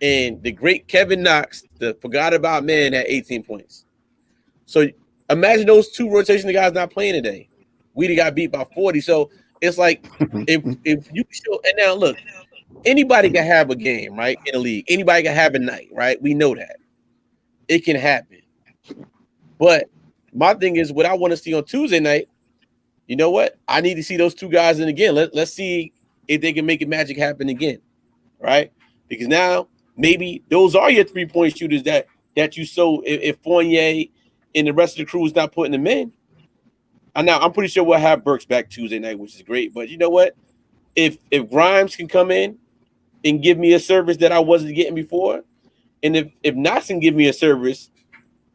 and the great Kevin Knox, the forgot about man, at 18 points. So imagine those two rotational guys not playing today. We got beat by 40. So it's like if you show, and now look, anybody can have a game, right? In a league. Anybody can have a night, right? We know that. It can happen. But my thing is what I want to see on Tuesday night, you know what? I need to see those two guys in again. Let's see if they can make a magic happen again. Right? Because now maybe those are your 3-point shooters that you so if Fournier and the rest of the crew is not putting them in. And now I'm pretty sure we'll have Burks back Tuesday night, which is great. But you know what? If Grimes can come in and give me a service that I wasn't getting before, and if Knox can give me a service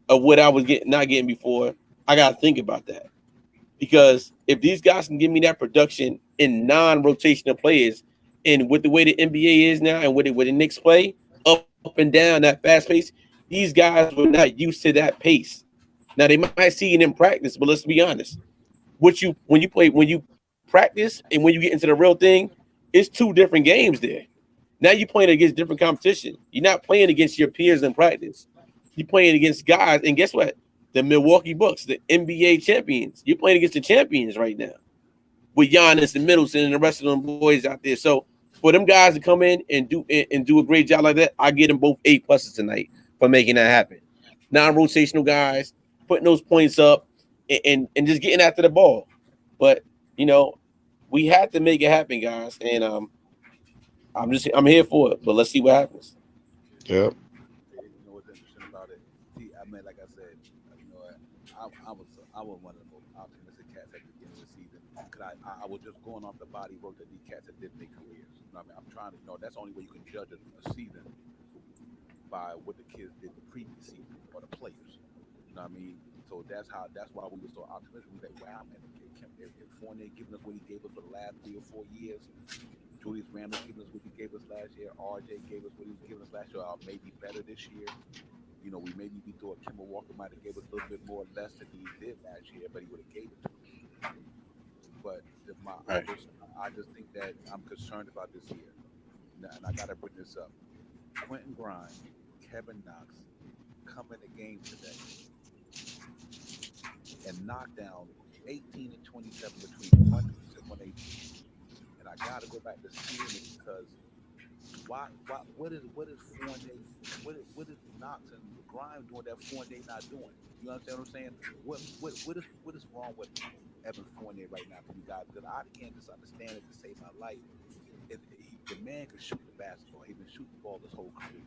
of what I was not getting before, I gotta think about that. Because if these guys can give me that production in non-rotational players, and with the way the NBA is now and with the Knicks play up and down that fast pace, these guys were not used to that pace. Now they might see it in practice, but let's be honest. When you practice and when you get into the real thing, it's two different games there. Now you're playing against different competition. You're not playing against your peers in practice. You're playing against guys, and guess what? The Milwaukee Bucks, the NBA champions. You're playing against the champions right now with Giannis and Middleton and the rest of them boys out there. So for them guys to come in and do a great job like that, I get them both A+ tonight for making that happen. Non-rotational guys putting those points up and just getting after the ball. But you know, we had to make it happen, guys. And I'm here for it. But let's see what happens. Yep. You know what's interesting about it? See, I mean, like I said, you know, I was one of the most optimistic cats at the beginning of the season because I was just going off the body work that these cats that did in their careers. You know what I mean? I'm trying to, that's the only way you can judge a season by what the kids did the previous season or the players. You know what I mean? So that's why we were so optimistic. We were like, wow, man, if Fournier giving us what he gave us for the last 3 or 4 years, Julius Randle giving us what he gave us last year, RJ gave us what he was giving us last year, maybe better this year. You know, we thought Kemba Walker might have gave us a little bit more or less than he did last year, but he would have gave it to us. But I just think that I'm concerned about this year, and I got to bring this up. Quentin Grimes, Kevin Knox come in the game today and knock down 18 and 27 between 126 and 118. And I got to go back to seeing it because what is Fournier, what is Knox and Grimes doing that Fournier not doing? You understand what I'm saying? What is wrong with Evan Fournier right now for you guys? Because I can't just understand it to save my life. The man can shoot the basketball. He's been shooting the ball his whole career.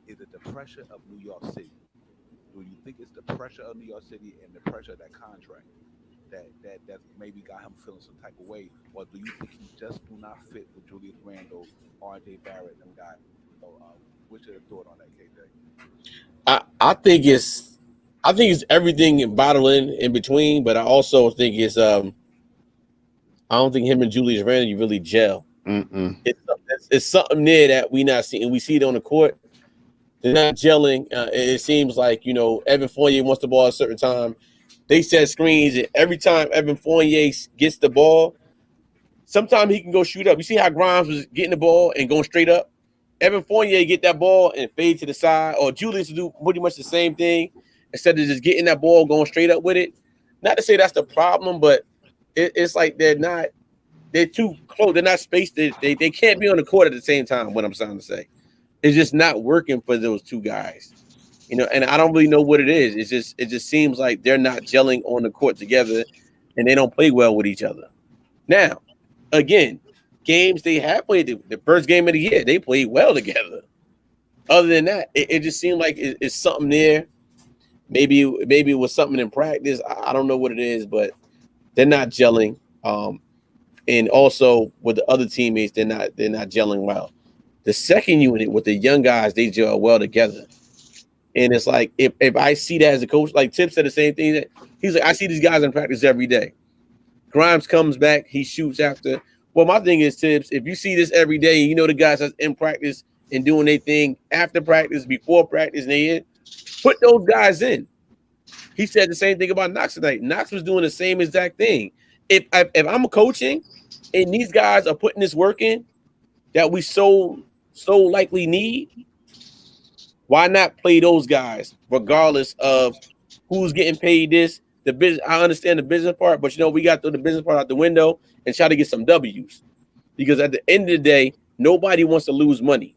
Is it the pressure of New York City? Do you think it's the pressure of New York City and the pressure of that contract that maybe got him feeling some type of way, or do you think he just do not fit with Julius Randle, R.J. Barrett, and them guys? What's your thought on that, KJ? I think it's everything bottling in between, but I also think it's I don't think him and Julius Randle really gel. It's something there that we not seeing. We see it on the court. They're not gelling. It seems like Evan Fournier wants the ball at a certain time. They set screens, and every time Evan Fournier gets the ball, sometimes he can go shoot up. You see how Grimes was getting the ball and going straight up? Evan Fournier get that ball and fade to the side, or Julius do pretty much the same thing instead of just getting that ball going straight up with it. Not to say that's the problem, but it's like they're too close. They're not spaced. They can't be on the court at the same time. What I'm trying to say, it's just not working for those two guys. And I don't really know what it is. It just seems like they're not gelling on the court together, and they don't play well with each other. Now, again, games they have played, the first game of the year, they played well together. Other than that, it just seemed like it's something there. Maybe it was something in practice. I don't know what it is, but they're not gelling. And also with the other teammates, they're not gelling well. The second unit with the young guys, they gel well together. And it's like if I see that as a coach, like Tip said the same thing. He's like, I see these guys in practice every day. Grimes comes back, he shoots after Well, my thing is, Tibbs, if you see this every day, you know the guys that's in practice and doing their thing after practice, before practice, and they in, put those guys in. He said the same thing about Knox tonight. Knox was doing the same exact thing. If I'm coaching and these guys are putting this work in that we so likely need, why not play those guys regardless of who's getting paid this? The business, I understand the business part, but we got to throw the business part out the window and try to get some W's. Because at the end of the day, nobody wants to lose money.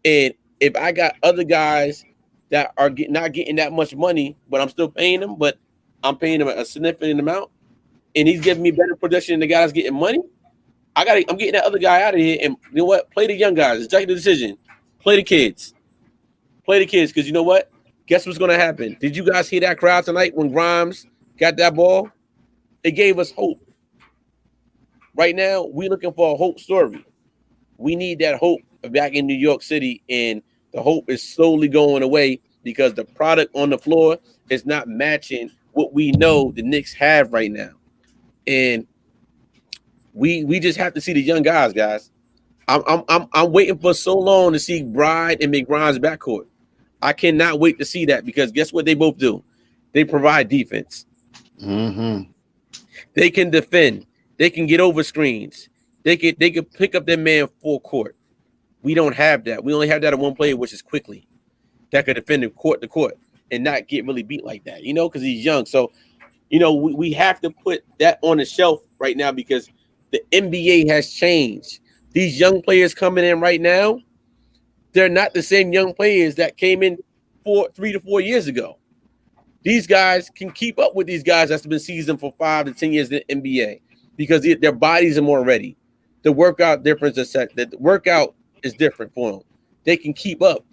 And if I got other guys that are not getting that much money, but I'm still paying them, but I'm paying them a significant amount, and he's giving me better production than the guys getting money, I'm getting that other guy out of here. And you know what? Play the young guys. Executive decision. Play the kids. Play the kids, because you know what? Guess what's going to happen? Did you guys hear that crowd tonight when Grimes got that ball? It gave us hope. Right now, we're looking for a hope story. We need that hope back in New York City, and the hope is slowly going away because the product on the floor is not matching what we know the Knicks have right now. And we just have to see the young guys, guys. I'm waiting for so long to see Bride and McGrime's backcourt. I cannot wait to see that, because guess what they both do? They provide defense. Mm-hmm. They can defend. They can get over screens. They can pick up their man full court. We don't have that. We only have that in one player, which is Quickly, that could defend him court to court and not get really beat like that, because he's young. So, we have to put that on the shelf right now, because the NBA has changed. These young players coming in right now, they're not the same young players that came in 3 to 4 years ago. These guys can keep up with these guys that's been seasoned for 5 to 10 years in the NBA, because their bodies are more ready. The workout difference is set. The workout is different for them. They can keep up.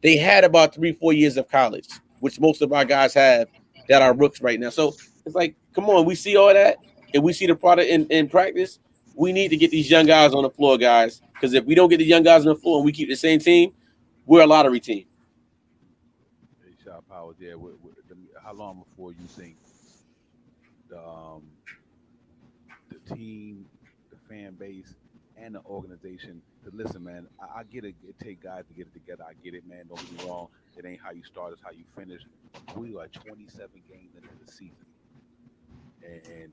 They had about 3 4 years of college, which most of our guys have that are rooks right now. So it's like, come on, we see all that and we see the product in practice. We need to get these young guys on the floor, guys, because if we don't get the young guys on the floor and we keep the same team, we're a lottery team. Hey, Shot Powers, yeah. How long before you think the the team, the fan base, and the organization to listen, man? I get it. It take guys to get it together. I get it, man. Don't get me wrong. It ain't how you start; it's how you finish. We are 27 games into the season, and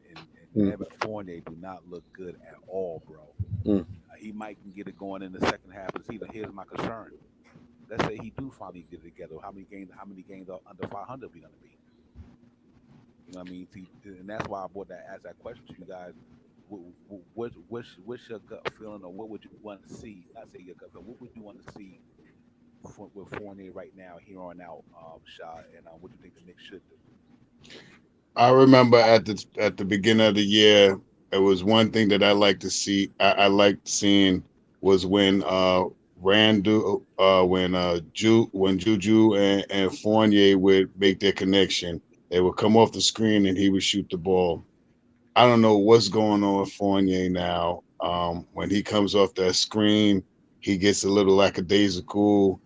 Mm. Evan Fournier do not look good at all, bro. Mm. He might can get it going in the second half of the season. Here's my concern. Let's say he do finally get it together. How many games are under 500 we gonna be? You know what I mean? See, and that's why I brought that ask that question to you guys. What's your gut feeling, or what would you want to see? Not say your gut feeling. What would you want to see with Fournier right now, here on out, shot, and what do you think the Knicks should do? I remember at the beginning of the year, it was one thing that I like to see. I liked seeing was when Randu when Juju and Fournier would make their connection. They would come off the screen and he would shoot the ball. I don't know what's going on with Fournier now. When he comes off that screen, he gets a little lackadaisical.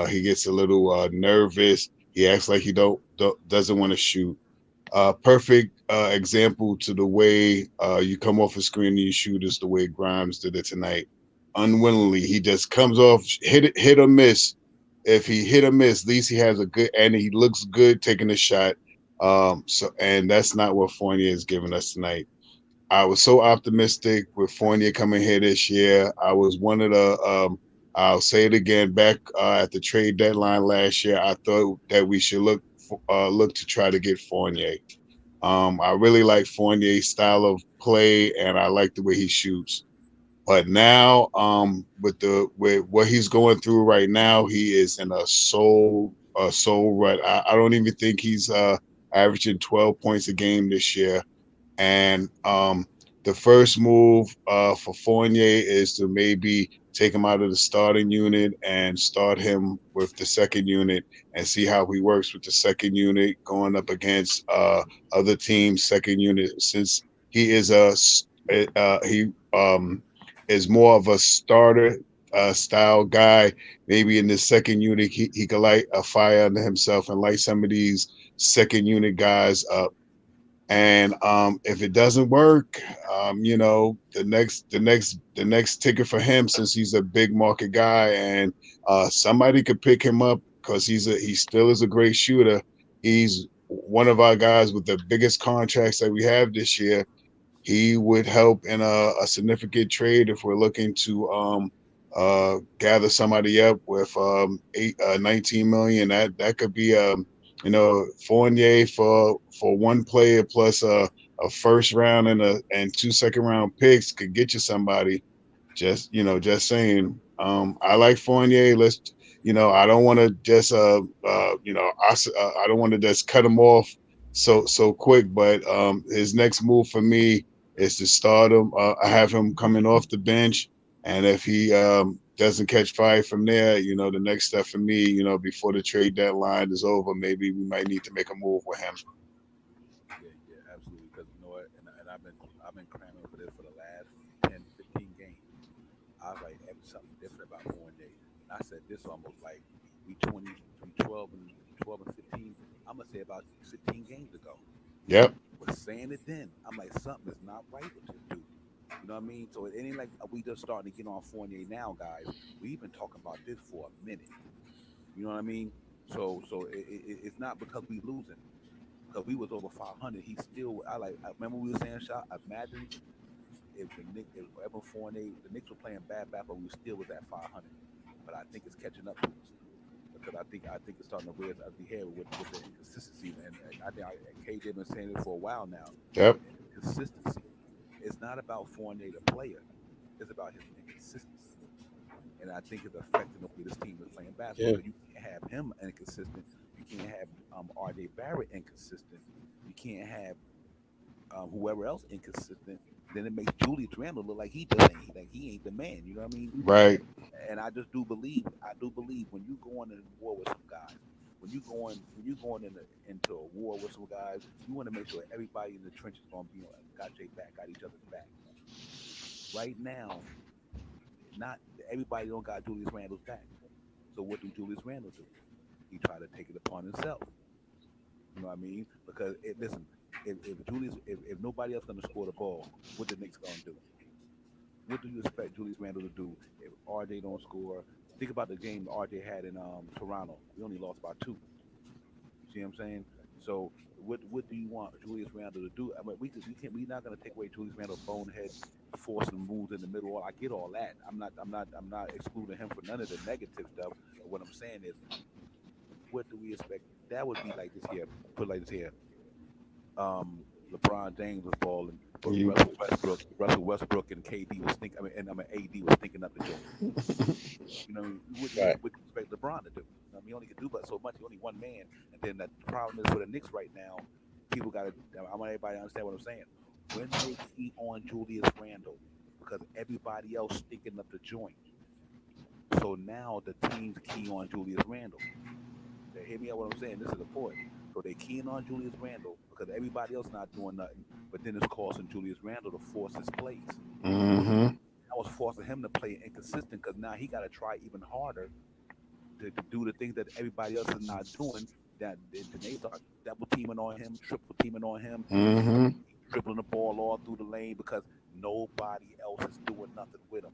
He gets a little nervous. He acts like he doesn't want to shoot. Perfect example to the way you come off a screen and you shoot is the way Grimes did it tonight. Unwillingly, he just comes off, hit or miss. If he hit or miss, at least he has a good, and he looks good taking a shot. And that's not what Fournier is giving us tonight. I was so optimistic with Fournier coming here this year. I was one of the, I'll say it again, back at the trade deadline last year, I thought that we should look to try to get Fournier. I really like Fournier's style of play, and I like the way he shoots. But now, with what he's going through right now, he is in a soul rut. I don't even think he's averaging 12 points a game this year. And the first move for Fournier is to maybe take him out of the starting unit and start him with the second unit and see how he works with the second unit going up against other teams' second unit. Since he is he is more of a starter style guy, maybe in the second unit he could light a fire under himself and light some of these second unit guys up And if it doesn't work, the next ticket for him, since he's a big market guy, and somebody could pick him up because he still is a great shooter. He's one of our guys with the biggest contracts that we have this year. He would help in a significant trade if we're looking to gather somebody up with 19 million. That could be Fournier for one player plus a first round and two second round picks could get you somebody. Just saying. I like Fournier. I don't want to just I don't want to just cut him off so quick. But his next move for me is to start him. I have him coming off the bench, and if he doesn't catch fire from there, the next step for me, before the trade deadline is over, maybe we might need to make a move with him. Yeah, yeah, absolutely. Because you know what, and I've been cramming for this for the last 10, 15 games. I was like, something different about Fournier. And I said this almost like we 20, we 12 and 15. I'm gonna say about 16 games ago. Yep. Was saying it then. I'm like, something is not right with this dude. You know what I mean? So it ain't like we just starting to get on Fournier now, guys. We've been talking about this for a minute. You know what I mean? So it's not because we losing. Because we was over 500, he still. I remember we were saying, shot. Imagine if if Evan Fournier, the Knicks were playing bad, but we still was at 500. But I think it's catching up to us because I think it's starting to wear its ugly hair with the inconsistency. And KJ been saying it for a while now. The Yep. inconsistency. It's not about Fournier the player. It's about his inconsistency. And I think it's affecting the way this team is playing basketball. Yeah. Because you can't have him inconsistent. You can't have R.J. Barrett inconsistent. You can't have whoever else inconsistent. Then it makes Julius Randle look like he ain't the man. You know what I mean? Right. And I do believe when you go on in war with some guys, when you going into a war with some guys, you want to make sure everybody in the trenches gonna be got your back, got each other's back. Right now, not everybody don't got Julius Randle's back. So what do Julius Randle do? He try to take it upon himself. You know what I mean? Because listen, if nobody else gonna score the ball, what the Knicks gonna do? What do you expect Julius Randle to do if RJ don't score? Think about the game RJ had in Toronto. We only lost by two. You see what I'm saying? So what do you want Julius Randle to do? I mean, we can't we're not gonna take away Julius Randle bonehead forcing moves in the middle. I get all that. I'm not excluding him for none of the negative stuff. But what I'm saying is, what do we expect? That would be like this here. Put like this here. LeBron James was balling, but You Russell Westbrook and KD was thinking. AD was thinking up the joint. You know, Right. what do you expect LeBron to do? I mean, he only can do but so much. He's only one man. And then the problem is for the Knicks right now, people got to. I want everybody to understand what I'm saying. When they key on Julius Randle, because everybody else stinking up the joint. So now the teams key on Julius Randle. They hear me out what I'm saying. This is important. So they keying on Julius Randle because everybody else not doing nothing. But then it's causing Julius Randle to force his plays. Mm-hmm. I was forcing him to play inconsistent because now he got to try even harder to do the things that everybody else is not doing. That then they start double teaming on him, triple teaming on him. He Mm-hmm. dribbling the ball all through the lane because nobody else is doing nothing with him.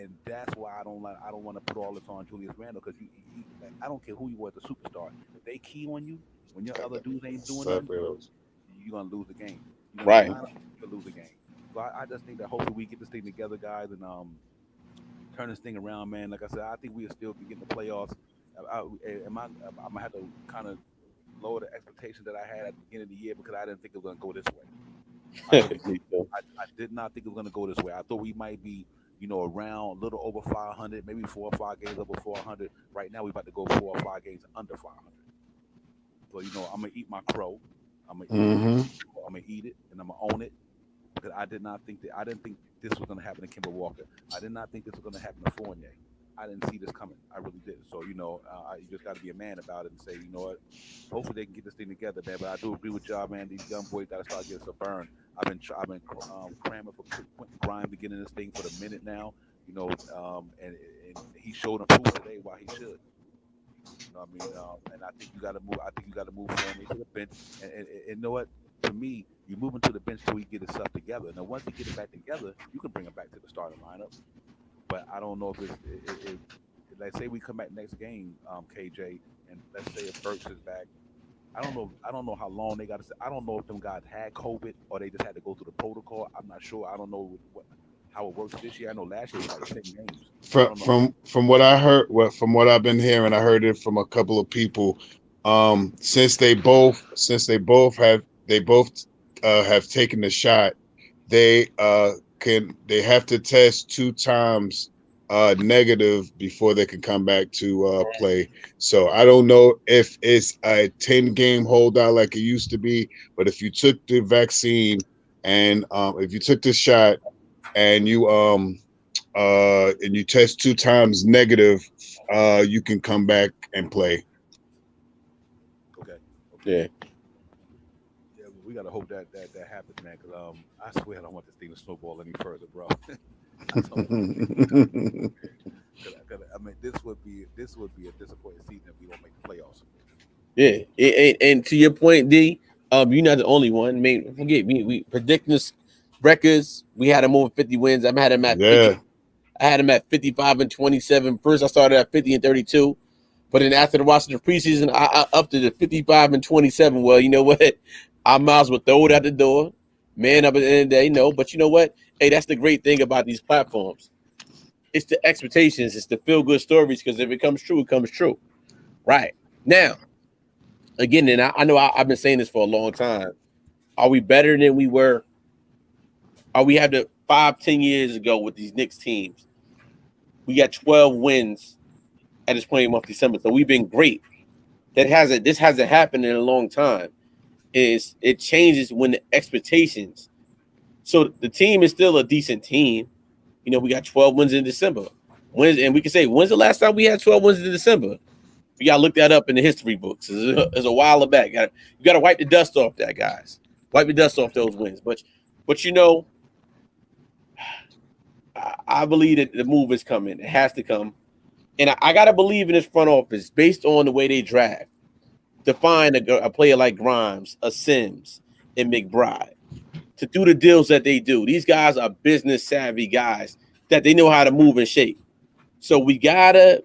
And that's why I don't want to put all this on Julius Randle because like, I don't care who you are, the superstar. If they key on you when your other dudes ain't doing nothing, Separate those. you're gonna lose the game. You're gonna Right. line up, you're gonna lose the game. So I just think that hopefully we get this thing together, guys, and turn this thing around, man. Like I said, I think we'll still be getting the playoffs. I'm gonna have to kind of lower the expectations that I had at the beginning of the year because I didn't think it was gonna go this way. I really did. Me too. I did not think it was going to go this way. I thought we might be, around a little over 500, maybe 4 or 5 games over 400. Right now, we about to go 4 or 5 games under 500. So, I'm gonna eat my crow. I'm gonna eat. Mm-hmm. I'm gonna eat it, and I'm gonna own it because I didn't think this was going to happen to Kimber Walker. I did not think this was going to happen to Fournier. I didn't see this coming. I really did. So you just got to be a man about it and say, you know what? Hopefully they can get this thing together, man. But I do agree with y'all, man. These young boys got to start getting some burn. I've been cramming for Quentin Grimes to get in this thing for the minute now. And he showed and proved today why he should. know what I mean? And I think you got to move. I think you got to move Fournier to the bench. And you know what? To me, you move him to the bench till he get himself together. Now, once he get it back together, you can bring him back to the starting lineup. But I don't know if let's say we come back next game, KJ, and let's say if Burks is back. I don't know. I don't know how long they got to. I don't know if them guys had COVID or they just had to go through the protocol. I'm not sure. I don't know how it works this year. I know last year was like 10 games, so I from don't know. from from what I heard, from what I've been hearing, I heard it from a couple of people. Since they both have taken the shot, they have to test 2 times negative before they can come back to play. So I don't know if it's a 10 game holdout like it used to be, but if you took the vaccine and if you took the shot and you test 2 times negative, you can come back and play. Okay, okay. Yeah. Yeah, we gotta hope that happens, man. Because I swear I don't want this thing to snowball any further, bro. I don't want this thing to happen. 'Cause, I mean, this would be a disappointing season if we don't make the playoffs. Yeah. And to your point, D, you're not the only one. I mean, forget we predicting this records. We had him over 50 wins. I had him at 50. Yeah. I had him at 55 and 27. First, I started at 50 and 32. But then after the watching the preseason, I upped to the 55 and 27. Well, you know what? I might as well throw it out the door. Man, up at the end of the day, no. But you know what? Hey, that's the great thing about these platforms. It's the expectations. It's the feel good stories. Because if it comes true, it comes true. Right now, again, and I know I've been saying this for a long time. Are we better than we were? Are we had to 5, 10 years ago with these Knicks teams? We got 12 wins at this point in month December. So we've been great. This hasn't happened in a long time. Is it changes when the expectations. So the team is still a decent team. You know, we got 12 wins in December. And we can say, when's the last time we had 12 wins in December? You gotta look that up in the history books. It's a while back. You gotta wipe the dust off that, guys. Wipe the dust off those wins. But you know, I believe that the move is coming. It has to come. And I gotta believe in this front office based on the way they draft to find a player like Grimes, a Sims, and McBride to do the deals that they do. These guys are business savvy guys that they know how to move and shape. So we gotta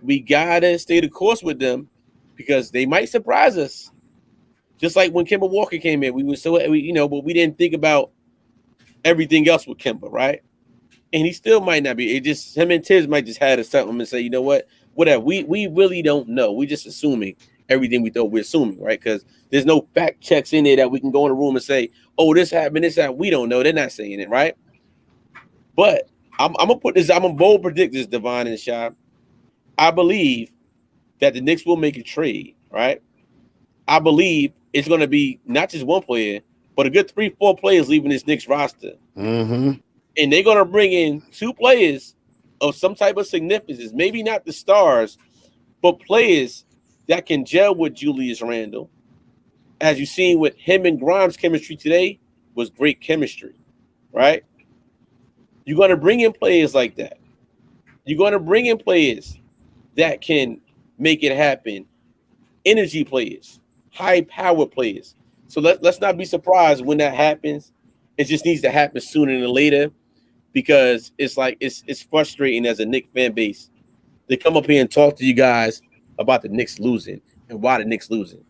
stay the course with them because they might surprise us. Just like when Kemba Walker came in, we were but we didn't think about everything else with Kemba, right? And he still might not be. It just him and Tibbs might just had to something and say, you know what, whatever. We really don't know. We just assuming everything we thought we're assuming, right? Because there's no fact checks in there that we can go in a room and say, oh, this happened, this happened. We don't know. They're not saying it, right? But I'm gonna put this. I'm gonna bold predict this, Divine and Shy. I believe that the Knicks will make a trade, right? I believe it's gonna be not just one player, but a good 3, 4 players leaving this Knicks roster. Mm-hmm. And they're going to bring in 2 players of some type of significance. Maybe not the stars, but players that can gel with Julius Randle. As you've seen with him and Grimes' chemistry today was great chemistry, right? You're going to bring in players like that. You're going to bring in players that can make it happen. Energy players, high power players. So let's not be surprised when that happens. It just needs to happen sooner than later. Because it's like it's frustrating as a Knicks fan base to come up here and talk to you guys about the Knicks losing and why the Knicks losing.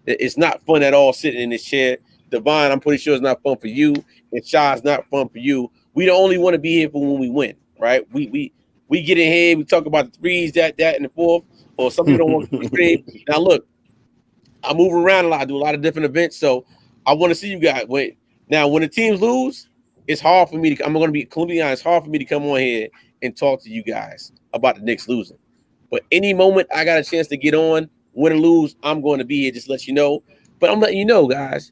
It's not fun at all sitting in this chair. Divine, I'm pretty sure it's not fun for you, and Shy, it's not fun for you. We don't only want to be here for when we win, right? We get in here, we talk about the threes, that, and the fourth, or some people don't want to stream. Now look, I move around a lot, I do a lot of different events, so I want to see you guys. When the teams lose, it's hard for me to. I'm going to be completely honest. It's hard for me to come on here and talk to you guys about the Knicks losing. But any moment I got a chance to get on, win or lose, I'm going to be here. Just to let you know. But I'm letting you know, guys.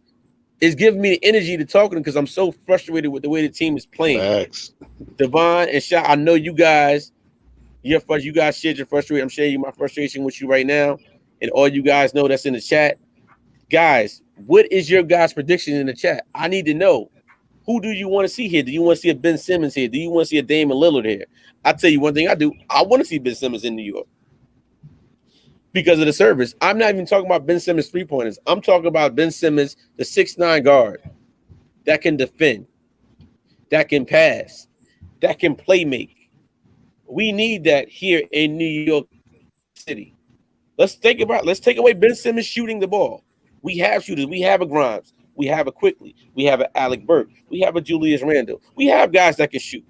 It's giving me the energy to talk to them because I'm so frustrated with the way the team is playing. Facts. Devon and Sha, I know you guys. You guys shared your frustration. I'm sharing my frustration with you right now, and all you guys know that's in the chat. Guys, what is your guys' prediction in the chat? I need to know. Who do you want to see here? Do you want to see a Ben Simmons here? Do you want to see a Damian Lillard here? I'll tell you one thing I do. I want to see Ben Simmons in New York. because of the service. I'm not even talking about Ben Simmons 3-pointers. I'm talking about Ben Simmons, the 6'9" guard that can defend, that can pass, that can play make. We need that here in New York City. Let's take away Ben Simmons shooting the ball. We have shooters. We have a Grimes. We have a Quickly. We have a Alec Burke. We have a Julius Randle. We have guys that can shoot.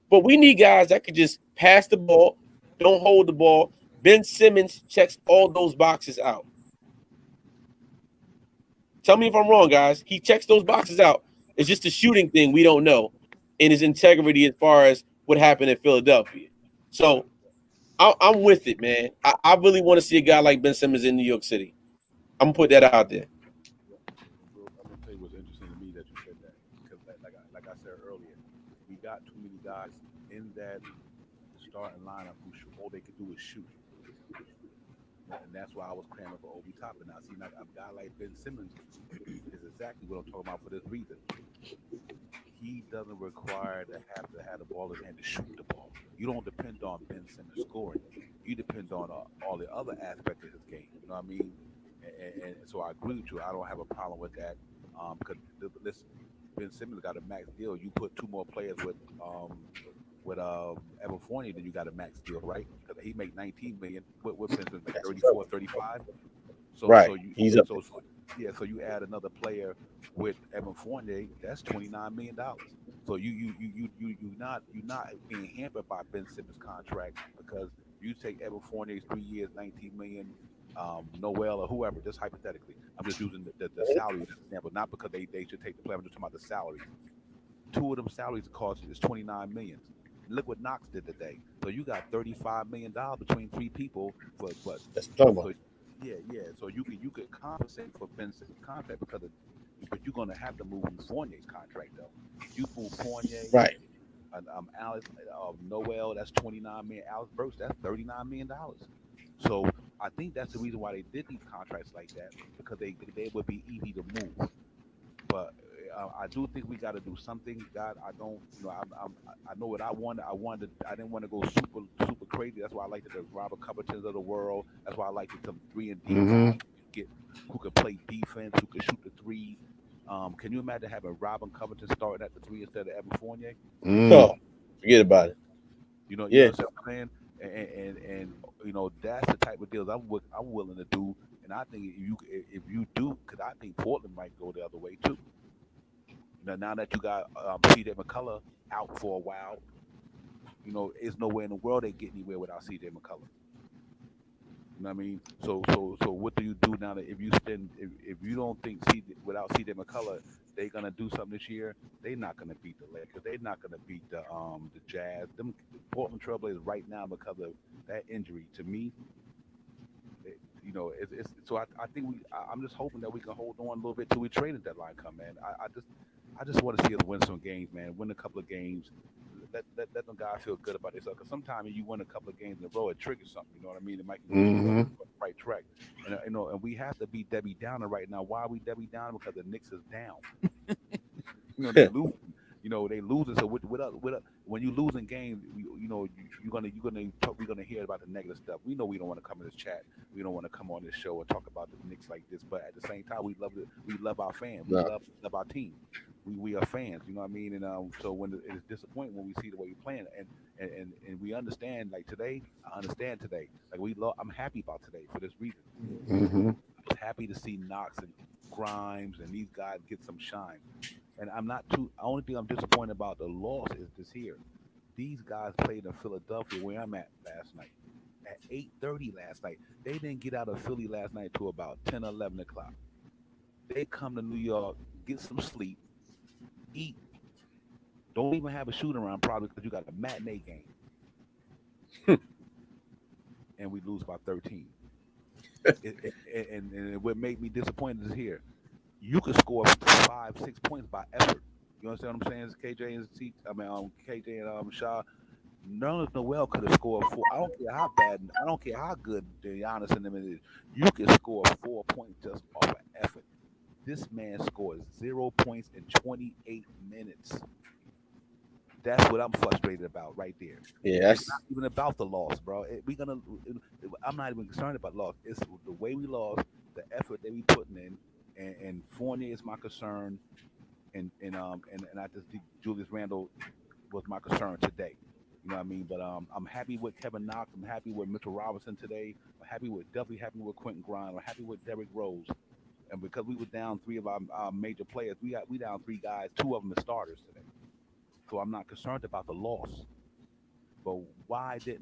But we need guys that can just pass the ball, don't hold the ball. Ben Simmons checks all those boxes out. Tell me if I'm wrong, guys. He checks those boxes out. It's just the shooting thing we don't know, and his integrity as far as what happened in Philadelphia. So I'm with it, man. I really want to see a guy like Ben Simmons in New York City. I'm gonna put that out there. Yep. And bro, I'm gonna tell you what's interesting to me that you said that because, like I said earlier, we got too many guys in that starting lineup who all they could do is shoot, and that's why I was cramming for Obi Toppin. Now, see, like a guy like Ben Simmons is exactly what I'm talking about for this reason. He doesn't require to have the ball in hand to shoot the ball. You don't depend on Ben Simmons scoring. You depend on all the other aspects of his game. You know what I mean? And so I agree with you. I don't have a problem with that. Because listen, Ben Simmons got a max deal. You put two more players with Evan Fournier, then you got a max deal, right? Because he make 19 million. What Ben Simmons make 34, 35. So Right. so you He's up there. so yeah, so you add another player with Evan Fournier, that's $29 million. So you're not being hampered by Ben Simmons' contract because you take Evan Fournier's 3 years, 19 million, Noel or whoever, just hypothetically. I'm just using the salary as an example, not because they should take the player. I'm just talking about the salaries. Two of them salaries cost is 29 million. Look what Knox did today. So you got $35 million between three people for That's what I'm talking so about. yeah. So you could compensate for Ben Simmons' contract because of, but you're gonna have to move Fournier's contract though. You move Fournier, Right. Alex, Noel, that's 29 million. Alex Burks, that's $39 million. So I think that's the reason why they did these contracts like that because they would be easy to move. But I do think we got to do something. God, I don't, I know what I wanted. I didn't want to go super crazy. That's why I liked the Robert Covingtons of the world. That's why I liked some 3 and D Mm-hmm. guys get who could play defense, who could shoot the three. Can you imagine having Robin Covington starting at the three instead of Evan Fournier? Mm. Oh, forget about it. You Yeah. understand what I'm saying? And that's the type of deals I'm willing to do. And I think if you do, because I think Portland might go the other way too. Now that you got C.J. McCullough out for a while, there's no way in the world they get anywhere without C.J. McCullough. You know what I mean? So what do you do now that if you don't think without C.J. McCullough they're gonna do something this year? They're not gonna beat the Lakers. They're not gonna beat the Jazz. Them Portland Trailblazers right now because of that injury. To me, it's so I think I'm just hoping that we can hold on a little bit till we trade the deadline come, man. I just want to see us win some games, man. Win a couple of games. Let them guys feel good about themselves. Because sometimes you win a couple of games in a row, it triggers something. You know what I mean? It might get you Mm-hmm. on the right track. And we have to be Debbie Downer right now. Why are we Debbie Downer? Because the Knicks is down. They lose. They losing. So when you losing games, we're gonna hear about the negative stuff. We know we don't want to come in this chat. We don't want to come on this show and talk about the Knicks like this. But at the same time, we love it. We love our fans. We No. love our team. We are fans. You know what I mean? And so when it's disappointing when we see the way you're playing, and we understand. Like today, I understand today. Like I'm happy about today for this reason. Mm-hmm. I was happy to see Knox and Grimes and these guys get some shine. And I'm not too. Only thing I'm disappointed about the loss is this here. These guys played in Philadelphia where I'm at last night at 8:30 last night. They didn't get out of Philly last night till about 10 or 11 o'clock. They come to New York, get some sleep, eat. Don't even have a shoot around probably because you got a matinee game, and we lose by 13. And what made me disappointed is here. You could score 5, 6 points by effort. You understand what I'm saying? KJ and KJ and Shaw. None of Noel could have scored four. I don't care how bad. I don't care how good Giannis and them is. You can score 4 points just off of effort. This man scored 0 points in 28 minutes. That's what I'm frustrated about right there. Yeah, It's not that's even about the loss, bro. I'm not even concerned about loss. It's the way we lost, the effort that we putting in, and Fournier is my concern, and I just think Julius Randle was my concern today. You know what I mean? But I'm happy with Kevin Knox. I'm happy with Mitchell Robinson today. I'm happy with definitely happy with Quentin Grimes. I'm happy with Derrick Rose. And because we were down three of our major players, we down three guys. Two of them are starters today. So I'm not concerned about the loss. But why did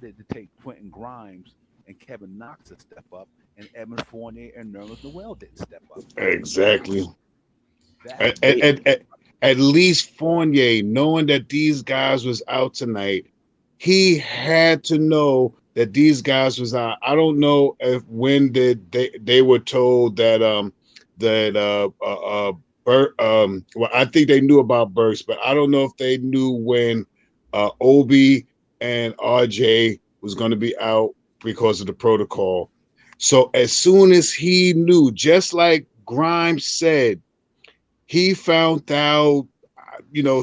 it take Quentin Grimes and Kevin Knox to step up, and Evan Fournier and Nerlens Noel didn't step up? Exactly. That's At, what they at, at, at at least Fournier, knowing that these guys was out tonight, he had to know that these guys was out. I don't know if when did they were told that well, I think they knew about Burks, but I don't know if they knew when Obi and RJ was going to be out because of the protocol. So as soon as he knew, just like Grimes said, he found out,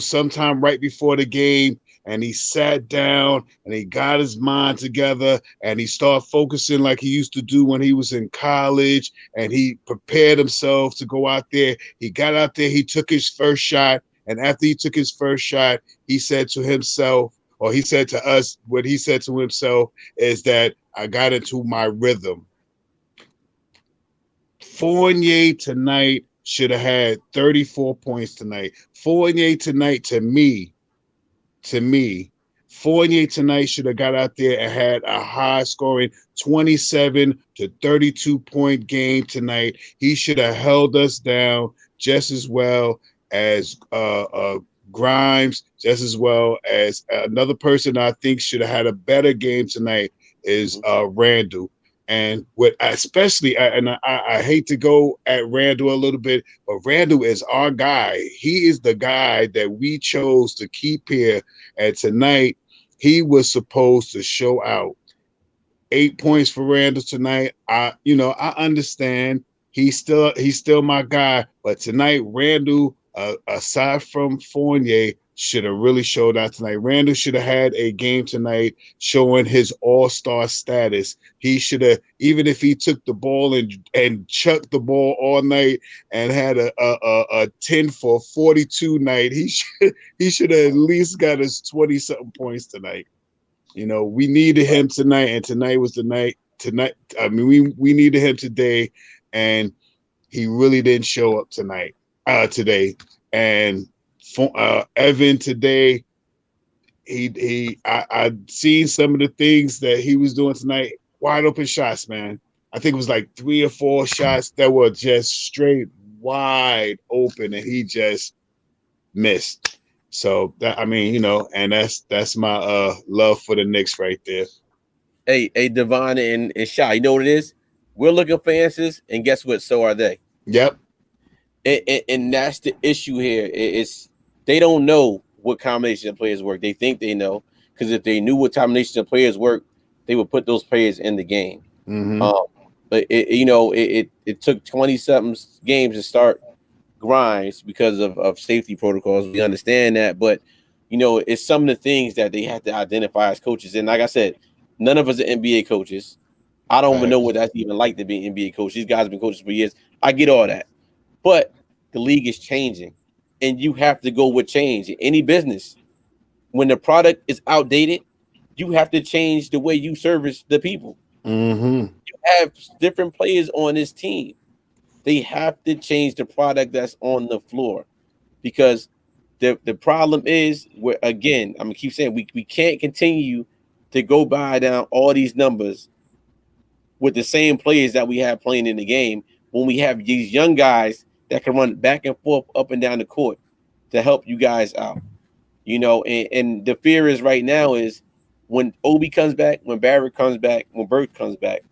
sometime right before the game, and he sat down and he got his mind together and he started focusing like he used to do when he was in college. And he prepared himself to go out there. He got out there, he took his first shot. And after he took his first shot, he said to himself, or he said to us, what he said to himself is that I got into my rhythm. Fournier tonight should have had 34 points tonight. Fournier tonight, to me, Fournier tonight should have got out there and had a high scoring 27 to 32-point game tonight. He should have held us down just as well as Grimes, just as well as another person I think should have had a better game tonight is Mhm. Randall. And what especially, and I hate to go at Randall a little bit, but Randall is our guy. He is the guy that we chose to keep here. And tonight, he was supposed to show out. 8 points for Randall tonight. I understand he's still my guy, but tonight Randall, aside from Fournier, should have really showed out tonight. Randall should have had a game tonight showing his all-star status. He should have, even if he took the ball and chucked the ball all night and had a 10 for 42 night, he should have at least got his 20 something points tonight. We needed Right. him tonight, and tonight was the night. Tonight, I mean, we needed him today, and he really didn't show up tonight. Today, and Evan today, I seen some of the things that he was doing tonight. Wide open shots, man. I think it was like 3 or 4 shots that were just straight wide open, and he just missed. So that, I mean, and that's my love for the Knicks right there. hey, Devon and Shy, you know what it is? We're looking for answers, and guess what? So are they. Yep. And that's the issue here. It's they don't know what combination of players work. They think they know because if they knew what combination of players work, they would put those players in the game. Mm-hmm. Um, but it took 20 something games to start Grimes because of safety protocols. We understand that, but it's some of the things that they have to identify as coaches. And like I said, none of us are NBA coaches. I don't even know Facts. what that's even like to be an NBA coach. These guys have been coaches for years. I get all that. But the league is changing, and you have to go with change. In any business, when the product is outdated, you have to change the way you service the people. Mm-hmm. You have different players on this team. They have to change the product that's on the floor because the problem is where again, I'm gonna keep saying we can't continue to go by down all these numbers with the same players that we have playing in the game when we have these young guys that can run back and forth up and down the court to help you guys out. And the fear is right now is when Obi comes back, when Barrett comes back, when Burke comes back,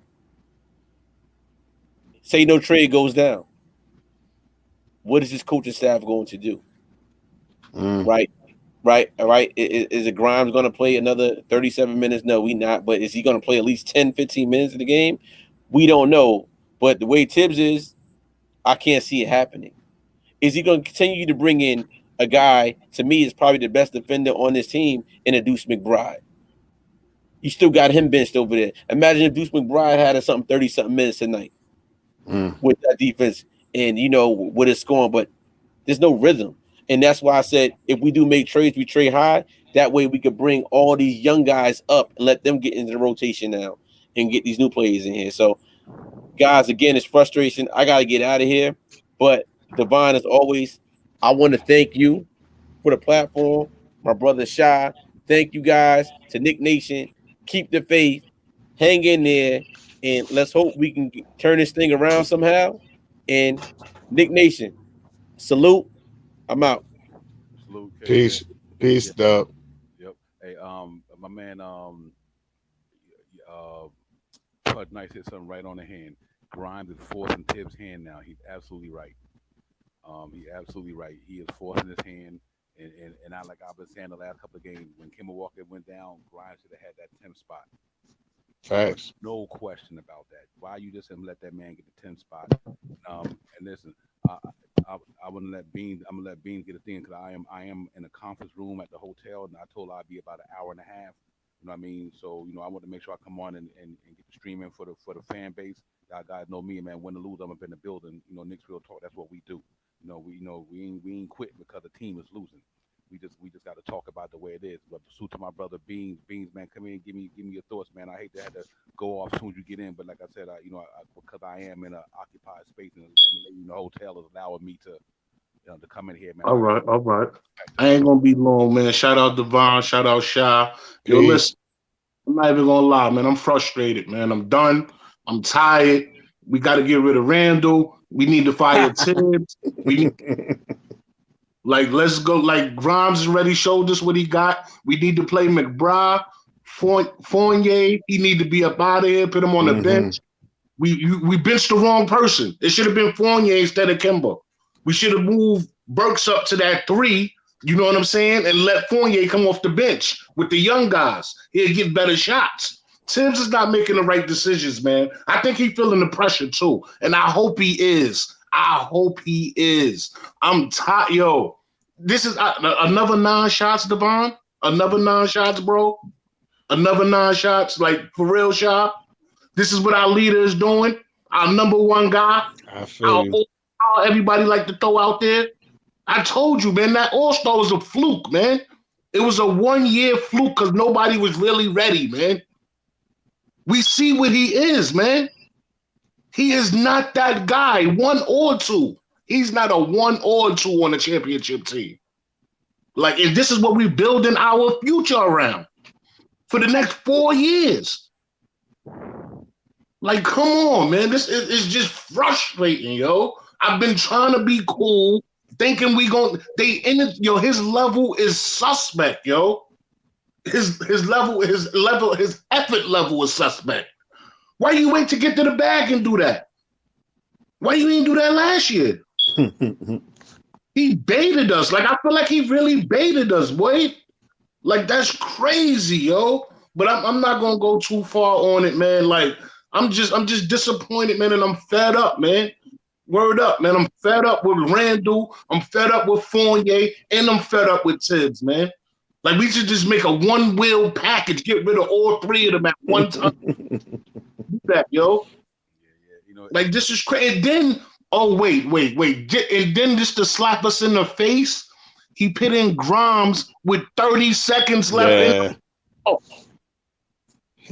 say no trade goes down. What is this coaching staff going to do? Mm. Right? Right? All right. Is it Grimes going to play another 37 minutes? No, we not. But is he going to play at least 10, 15 minutes in the game? We don't know. But the way Tibbs is, I can't see it happening. Is he going to continue to bring in a guy to me is probably the best defender on this team in a Deuce McBride. You still got him benched over there. Imagine if Deuce McBride had something 30-something minutes tonight with that defense and with his scoring, but there's no rhythm. And that's why I said if we do make trades, we trade high. That way we could bring all these young guys up and let them get into the rotation now and get these new players in here. So guys, again, it's frustration. I gotta get out of here. But Devon, as always, I want to thank you for the platform. My brother Shy. Thank you guys to Nick Nation. Keep the faith, hang in there, and let's hope we can turn this thing around somehow. And Nick Nation, salute. I'm out. Salute, KJ. Peace, peace, Yeah. Dub. Yep. Hey, my man, uh, Pud Nice hit something right on the hand. Grimes is forcing Tibbs' hand now. He's absolutely right. He's absolutely right. He is forcing his hand, and I've been saying the last couple of games when Kimber Walker went down, Grimes should have had that 10th spot. Facts. No question about that. Why you just didn't let that man get the 10th spot? And listen, I, I wouldn't let Beans. I'm gonna let Beans get a thing because I am in a conference room at the hotel, and I told her I'd be about an hour and a half. You know what I mean? So I want to make sure I come on and get the streaming for the fan base. Y'all guys know me, man. Win or lose, I'm up in the building. Knicks real talk. That's what we do. We ain't quitting because the team is losing. We just got to talk about the way it is. But salute to my brother Beans. Beans, man, come in, give me your thoughts, man. I hate to have to go off as soon as you get in, but like I said, because I am in an occupied space and the hotel is allowing me to come in here, man. All right, all right. I ain't gonna be long, man. Shout out Devon, shout out Shy. Yo, Peace. listen, I'm not even gonna lie, man. I'm frustrated, man. I'm done. I'm tired. We got to get rid of Randall. We need to fire Tibbs. We need, let's go. Like Grimes already showed us what he got. We need to play McBride, Fournier. He need to be up out of here. Put him on the hmm bench. We benched the wrong person. It should have been Fournier instead of Kimber. We should have moved Burks up to that 3. You know what I'm saying? And let Fournier come off the bench with the young guys. He'll get better shots. Tibbs is not making the right decisions, man. I think he's feeling the pressure too, and I hope he is. I hope he is. I'm tired, yo. This is another 9 shots, Devon. Another 9 shots, bro. Another 9 shots, like for real, shot. This is what our leader is doing. Our number one guy. I feel Our you. all everybody like to throw out there. I told you, man, that All-Star was a fluke, man. It was a 1-year fluke because nobody was really ready, man. We see what he is, man. He is not that guy, 1 or 2. He's not a 1 or 2 on a championship team. Like, if this is what we're building our future around for the next 4 years. Like, come on, man. This is just frustrating, yo. I've been trying to be cool, thinking we gon' his level is suspect, yo. His effort level is suspect. Why you wait to get to the bag and do that? Why you didn't do that last year? He baited us. Like, I feel like he really baited us, boy. Like, that's crazy, yo. But I'm not gonna go too far on it, man. Like, I'm just disappointed, man, and I'm fed up, man. Word up, man. I'm fed up with Randall. I'm fed up with Fournier, and I'm fed up with Tibbs, man. Like, we should just make a one-wheel package, get rid of all 3 of them at one time. Do that, yo. Yeah. Like, this is crazy. And then, oh, wait. And then just to slap us in the face, he put in Grimes with 30 seconds left. Yeah. Oh,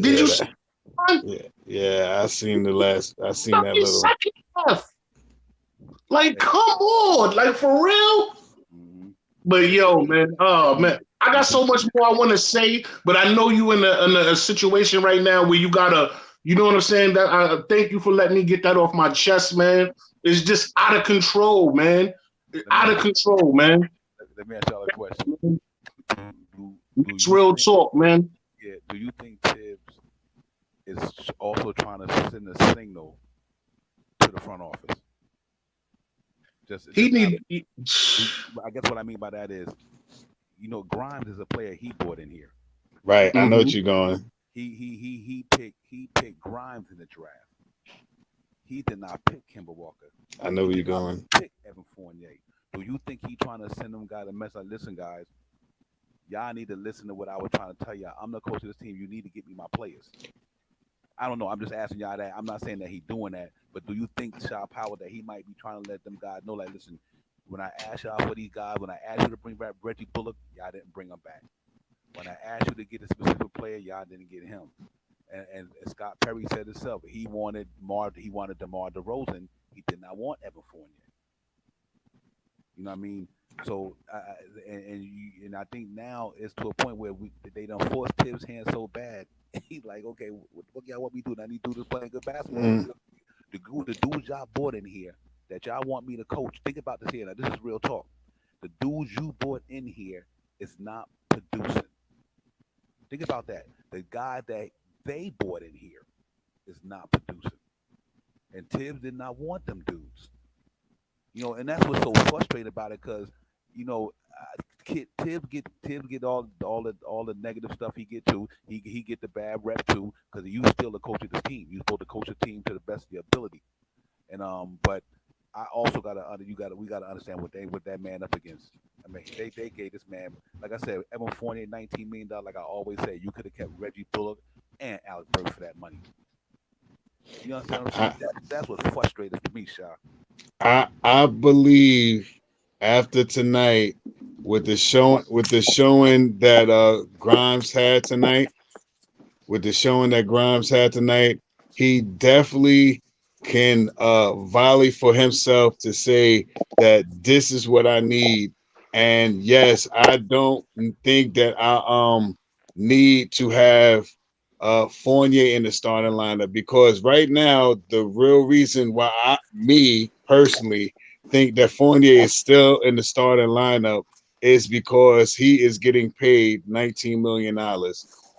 did you Yeah, see? yeah. I seen that 30 little. seconds left. Like, come on. Like, for real? Mm-hmm. But, yo, man. Oh, man. I got so much more I want to say, but I know you in a situation right now where you got to, you know what I'm saying? That I thank you for letting me get that off my chest, man. It's just out of control, man. Out of control, man. Let me ask y'all a question. It's real talk, man. Yeah. Do you think Tibbs is also trying to send a signal to the front office? He need. I guess what I mean by that is, Grimes is a player he brought in here. Right. I know what you're going. He picked Grimes in the draft. He did not pick Kimber Walker. I know where you're going. Pick Evan Fournier. Do you think he trying to send them guys a message? Like, listen, guys, y'all need to listen to what I was trying to tell y'all. I'm the coach of this team. You need to get me my players. I don't know. I'm just asking y'all that. I'm not saying that he's doing that, but do you think Shaw Power that he might be trying to let them guys know, like, listen, when I asked y'all for these guys, when I asked you to bring back Reggie Bullock, y'all didn't bring him back. When I asked you to get a specific player, y'all didn't get him. And Scott Perry said himself, he wanted DeMar DeRozan. He did not want Evan Fournier. You know what I mean? So and I think now it's to a point where they don't force Tibbs' hand so bad. He's like, okay, what y'all want me to do? I need to do this playing good basketball. Mm. The dudes y'all brought in here that y'all want me to coach. Think about this here. Now, this is real talk. The dudes you brought in here is not producing. Think about that. The guy that they brought in here is not producing. And Tibbs did not want them dudes. And that's what's so frustrating about it, because Tibbs get all the negative stuff he get too. He get the bad rep too, because you still the coach of this team. You supposed to coach a team to the best of your ability. But I also we gotta understand what that man up against. I mean, they gave this man, like I said, Evan Fournier, $19 million. Like I always say, you could have kept Reggie Bullock and Alex Burke for that money. You understand what I'm saying? I, That's what's frustrating for me, Shaw. I believe after tonight with the showing that Grimes had tonight, with the showing that Grimes had tonight, he definitely can volley for himself to say that this is what I need. And yes, I don't think that I need to have Fournier in the starting lineup, because right now the real reason why me personally think that Fournier is still in the starting lineup is because he is getting paid $19 million.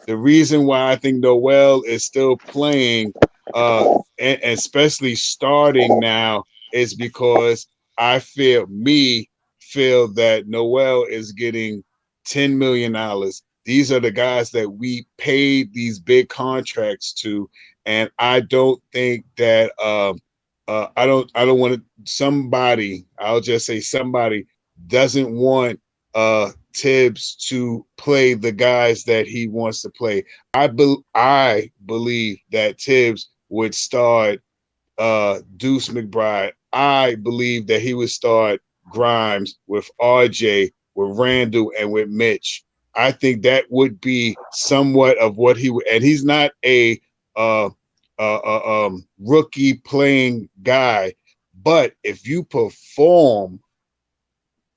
The reason why I think Noel is still playing, and especially starting now, is because I feel that Noel is getting $10 million. These are the guys that we paid these big contracts to, and I don't think that I don't want to somebody. I'll just say somebody doesn't want Tibbs to play the guys that he wants to play. I believe that Tibbs would start Deuce McBride. I believe that he would start Grimes with RJ, with Randall, and with Mitch. I think that would be somewhat of what he would, and he's not a uh, rookie playing guy. But if you perform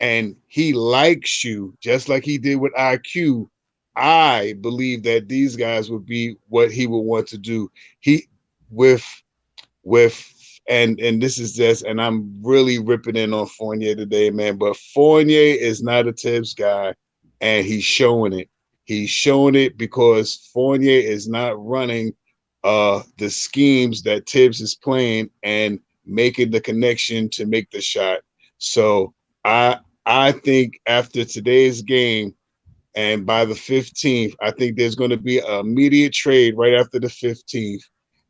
and he likes you just like he did with IQ, I believe that these guys would be what he would want to do. He with with and this is just, and I'm really ripping in on Fournier today, man. But Fournier is not a Tibbs guy, and he's showing it. He's showing it because Fournier is not running the schemes that Tibbs is playing and making the connection to make the shot. So I think after today's game and by the 15th, I think there's going to be an immediate trade right after the 15th.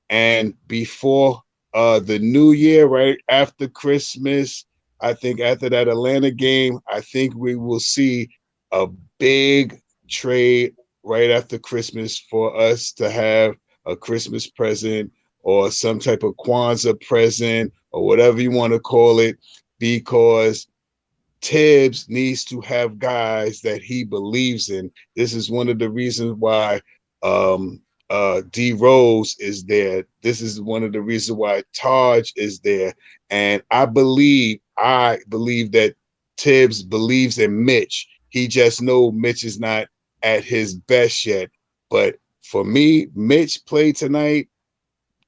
And before the new year, right after Christmas, I think after that Atlanta game, I think we will see a big trade right after Christmas for us to have a Christmas present or some type of Kwanzaa present or whatever you want to call it, because Tibbs needs to have guys that he believes in. This is one of the reasons why D Rose is there. This is one of the reasons why Taj is there. And I believe that Tibbs believes in Mitch. He just know Mitch is not at his best yet. But for me, Mitch played tonight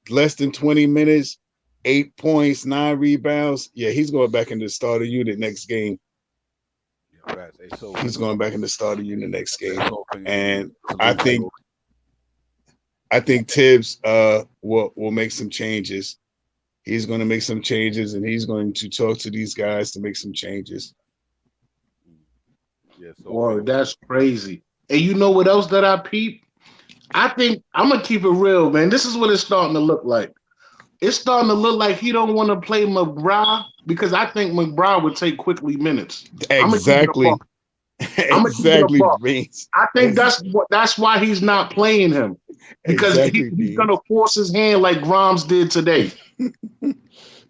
less than 20 minutes, 8 points, 9 rebounds. Yeah, he's going back in the starter unit next game. Yeah, fast. Hey, so He's finger going on. back in the starter unit next game. So finger, give me And I salute. think I think Tibbs will make some changes. He's going to make some changes, and he's going to talk to these guys to make some changes. Yeah, so Whoa, finger. that's crazy. And you know what else that I peep? I think I'm gonna keep it real, man. This is what it's starting to look like. it's starting to look like he don't want to play McBride because I think McBride would take quickly minutes. I'm gonna keep it a buck. Exactly. I'm gonna keep it a Exactly, buck. Beans. I think that's why he's not playing him because Exactly, he's gonna Beans. force his hand like Grimes did today.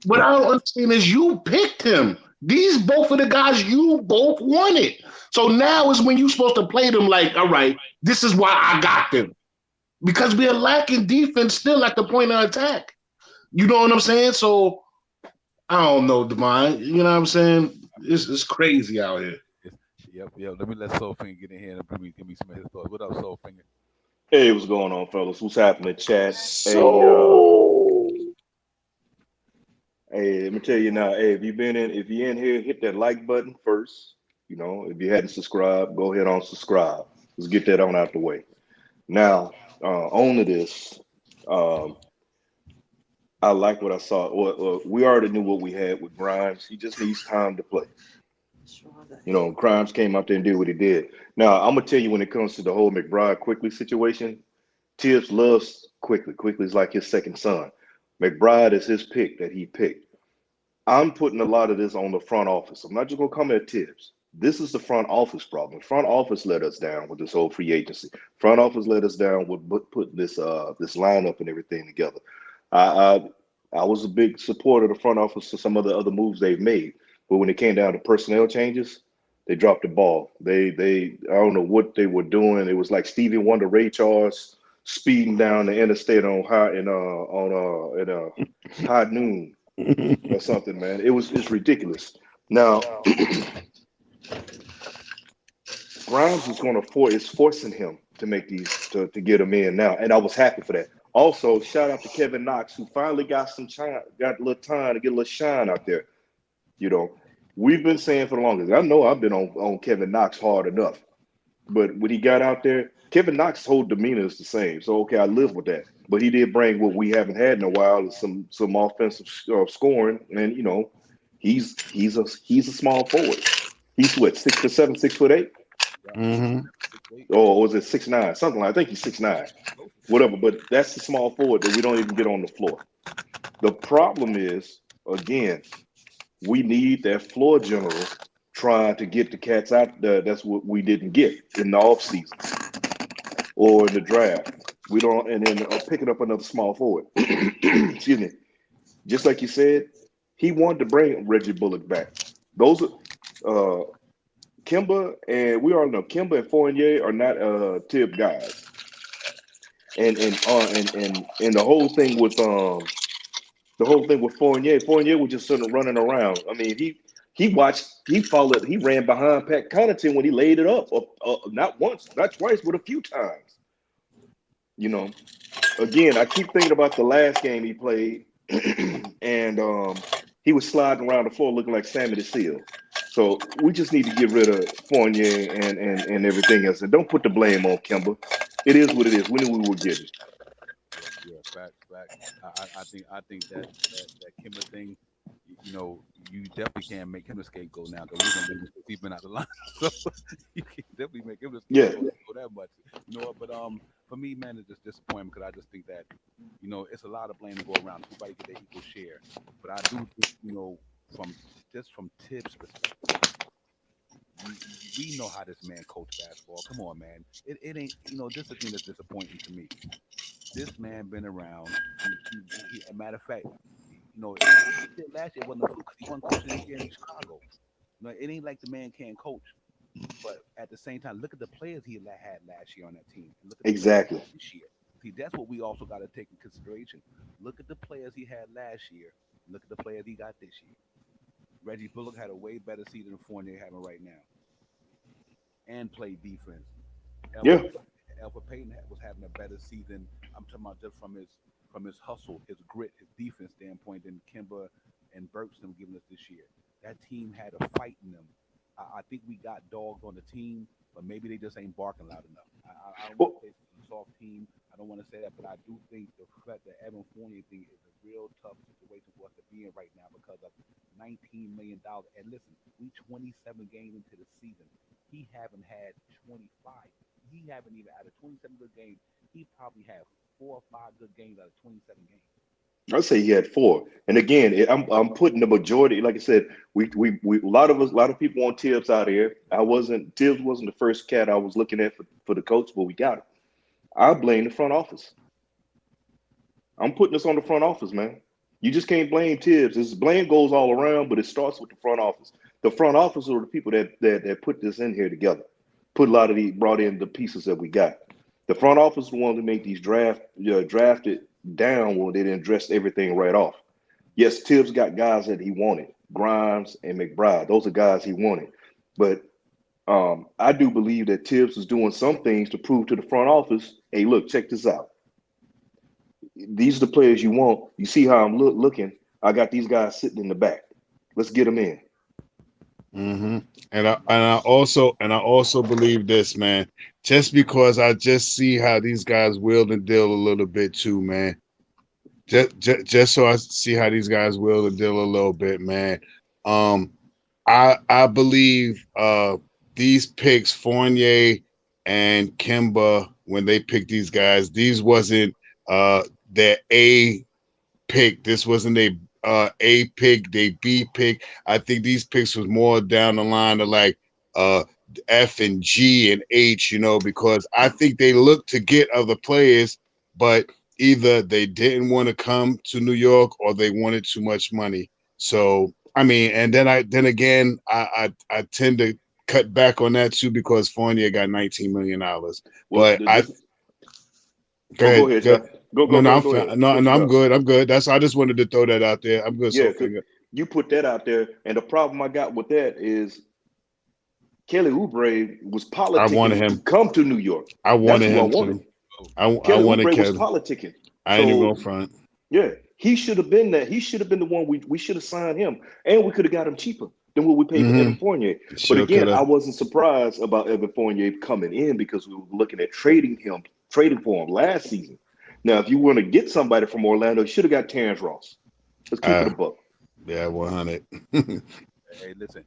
What I don't understand is you picked him. These both of the guys you both wanted. So now is when you're supposed to play them like, all right, this is why I got them. Because we're lacking defense still at the point of attack. You know what I'm saying? So I don't know, Divine. You know what I'm saying? I feel you. It's crazy out here. It's, yep. Let me let Soulfinger get in here and give me some of his thoughts. What up, Soulfinger? Hey, what's going on, fellas? What's happening, chat? So Hey, let me tell you now. Hey, if you're in here, hit that like button first. You know, if you hadn't subscribed, go ahead on subscribe. Let's get that on out the way. Now, on to this. Um, I like what I saw. We already knew what we had with Grimes. He just needs time to play. You know, Grimes came out there and did what he did. Now, I'm gonna tell you when it comes to the whole McBride quickly situation. Tibbs loves Quickly. Quickly is like his second son. McBride is his pick that he picked. I'm putting a lot of this on the front office. I'm not just gonna come at Tibbs. This is the front office problem. The front office let us down with this whole free agency. Front office let us down with putting this lineup and everything together. I I was a big supporter of the front office for some of the other moves they've made, but when it came down to personnel changes, they dropped the ball. They I don't know what they were doing. It was like Stevie Wonder, Ray Charles speeding down the interstate on high noon or something, man. It's ridiculous. Now Grimes is going to is forcing him to make these to get him in now, and I was happy for that. Also, shout out to Kevin Knox who finally got some time, got a little time to get a little shine out there. You know, we've been saying for the longest. I know I've been on Kevin Knox hard enough, but when he got out there, Kevin Knox's whole demeanor is the same. So okay, I live with that. But he did bring what we haven't had in a while is some offensive scoring, and you know, he's a small forward. He's what 6'7", 6'8", Yeah, hmm 6'8". or was it 6'9", something like. I think he's 6'9", Close to 6'9". whatever. But that's the small forward that we don't even get on the floor. The problem is again, we need that floor general trying to get the cats out there. That's what we didn't get in the offseason or in the draft. We don't, and then picking up another small forward. Excuse me. Just like you said, he wanted to bring Reggie Bullock back. Those are Kimba, and we all know Kimba and Fournier are not tip guys. And the whole thing with Fournier. Fournier was just sort of running around. I mean, he followed, he ran behind Pat Connaughton when he laid it up, not once, not twice, but a few times. You know, again, I keep thinking about the last game he played, and he was sliding around the floor looking like Sammy the Seal. So we just need to get rid of Fournier and everything else, and don't put the blame on Kimber. It is what it is. We knew we were getting. Yeah. Facts. I think that Kimber thing, you definitely can't make him the scapegoat now because we're gonna leave him because he's been out of line. So you can definitely make him the Yeah, scapegoat for that much. You know what? But for me, man, it's just disappointing because I just think that it's a lot of blame to go around. Everybody get their equal share, but I do think from just from Tips' perspective. We know how this man coach basketball. Come on, man. It ain't this is the thing that's disappointing to me. This man been around. A matter of fact, he said last year wasn't a fluke because he wasn't coaching here in Chicago. It ain't like the man can't coach. But at the same time, look at the players he had last year on that team, and look at the players exactly. this year. See, that's what we also got to take in consideration. Look at the players he had last year. Look at the players he got this year. Reggie Bullock had a way better season than Fournier having right now, and played defense. Yeah, Alpha Alpha Payton was having a better season. I'm talking about just from his hustle, his grit, his defense standpoint than Kimba and Bergstrom giving us this year. That team had a fight in them. I think we got dogs on the team, but maybe they just ain't barking loud enough. I don't want well, to say it's a soft team. I don't want to say that, but I do think the fact that Evan Fournier thing is a real tough situation for us to be in right now because of $19 million. And listen, we 27 games into the season. He haven't had 25. He haven't even out of 27 good games. He probably had 4 or 5 good games out of 27 games. I'd say he had four. And again, I'm putting the majority. Like I said, we a lot of us, a lot of people want Tibbs out here. Tibbs wasn't the first cat I was looking at for the coach, but we got him. I blame the front office. I'm putting this on the front office, man. You just can't blame Tibbs. This blame goes all around, but it starts with the front office. The front office are the people that put this in here together. Put a lot of the brought in the pieces that we got. The front office is the one to make these drafted down when they didn't dress everything right off. Yes, Tibbs got guys that he wanted, Grimes and McBride. Those are guys he wanted. But I do believe that Tibbs is doing some things to prove to the front office, hey, look, check this out. These are the players you want. You see how I'm looking. I got these guys sitting in the back. Let's get them in. Mm-hmm. And I also believe this, man. Just because I just see how these guys wield and deal a little bit too, man. Just so I see how these guys will deal a little bit, man. Um, I believe these picks, Fournier and Kimba, when they picked these guys, these wasn't their A pick. This wasn't a pick, they B pick. I think these picks was more down the line of like uh F and G and H, because I think they looked to get other players, but either they didn't want to come to New York or they wanted too much money. So I mean, and then again, I tend to cut back on that too because Fournier got $19 million. Well, But I go go ahead. ahead, Shaq. No, no, Go ahead. no, What no, you I'm got? good. I'm good. I just wanted to throw that out there. I'm good, Yeah, so because finger. you put that out there, and the problem I got with that is Kelly Oubre was I wanted politicking to him. come to New York. I That's wanted who I him wanted. to. Oh, I Kelly wanted Oubre was Kevin. politicking. I ain't even So going front. yeah, he should have been there. He should have been the one we should have signed him, and we could have got him cheaper than what we paid for Evan Mm-hmm. Fournier. But Sure again, could I have. wasn't surprised about Evan Fournier coming in because we were looking at trading for him last season. Now, if you want to get somebody from Orlando, you should have got Terrence Ross. Let's keep it a buck. Yeah, 100. hey, listen.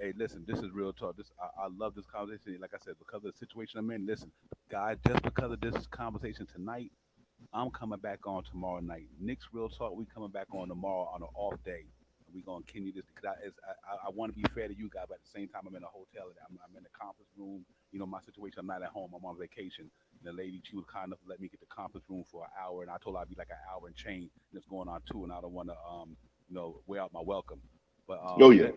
Hey, listen. This is real talk. I love this conversation. Like I said, because of the situation I'm in. Listen, guys. Just because of this conversation tonight, I'm coming back on tomorrow night. Knicks Real Talk, we coming back on tomorrow on an off day. And we going to continue this because I want to be fair to you guys, but at the same time, I'm in a hotel. I'm in the conference room. You know, my situation, I'm not at home. I'm on vacation. And the lady, she was kind enough to let me get the conference room for an hour. And I told her I'd be like an hour and change. And it's going on two. And I don't want to, wear out my welcome. But Oh yeah.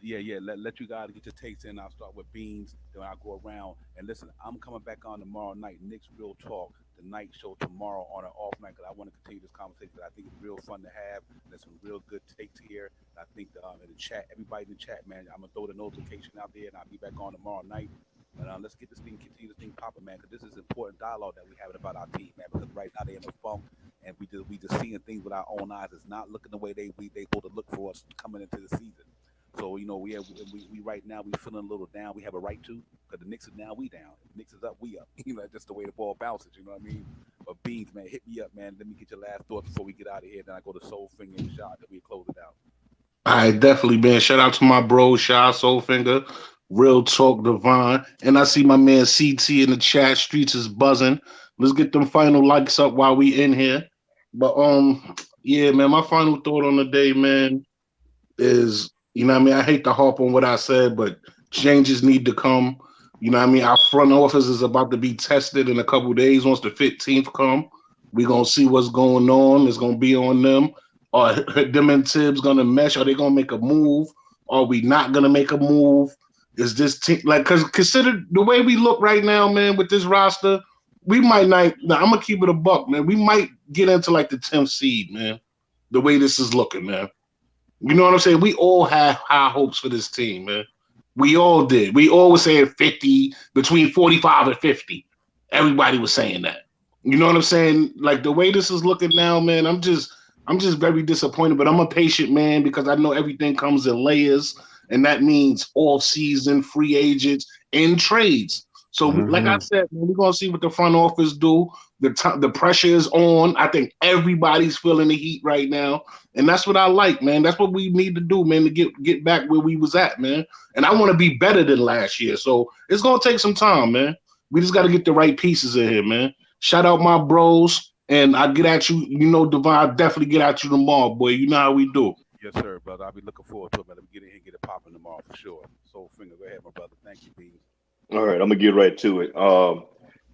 let you guys get your takes in. I'll start with Beans, then I'll go around. And listen, I'm coming back on tomorrow night. Knicks Real Talk, the night show tomorrow on an off night because I want to continue this conversation. I think it's real fun to have. There's some real good takes here. I think in the chat, everybody in the chat, man, I'm gonna throw the notification out there, and I'll be back on tomorrow night. But let's continue this thing popping, man, because this is important dialogue that we having about our team, man. Because right now they in a funk, and we just seeing things with our own eyes. It's not looking the way they supposed to look for us coming into the season. So we right now we feeling a little down. We have a right to because the Knicks is down, we down. If the Knicks is up, we up. Just the way the ball bounces. You know what I mean? But Beans, man, hit me up, man. Let me get your last thoughts before we get out of here. Then I go to Soul Finger and Shot. Then we close it out. I definitely, man. Shout out to my bro, Shy Soulfinger, Real Talk Divine. And I see my man CT in the chat. Streets is buzzing. Let's get them final likes up while we in here. But yeah, man, my final thought on the day, man, is, what I mean, I hate to harp on what I said, but changes need to come. What I mean, our front office is about to be tested in a couple of days. Once the 15th come, we're gonna see what's going on. It's gonna be on them. Are them and Tibbs gonna mesh? Are they gonna make a move? Are we not gonna make a move? Is this team like, because consider the way we look right now, man, with this roster, we might not. Now, I'm gonna keep it a buck, man. We might get into like the 10th seed, man. The way this is looking, man. You know what I'm saying? We all have high hopes for this team, man. We all did. We all was saying 50, between 45 and 50. Everybody was saying that. You know what I'm saying? Like the way this is looking now, man, I'm just very disappointed, but I'm a patient man because I know everything comes in layers, and that means off season, free agents, and trades. So, like I Mm-hmm. said, man, we're gonna see what the front office do. The pressure is on. I think everybody's feeling the heat right now, and that's what I like, man. That's what we need to do, man, to get back where we was at, man. And I want to be better than last year. So it's gonna take some time, man. We just got to get the right pieces in here, man. Shout out my bros. And I get at you, Devon, definitely get at you tomorrow, boy. You know how we do. Yes, sir, brother. I'll be looking forward to it, man. Let me get in here and get it popping tomorrow for sure. Soul Finger, go ahead, my brother. Thank you, Beans. All right, I'm gonna get right to it.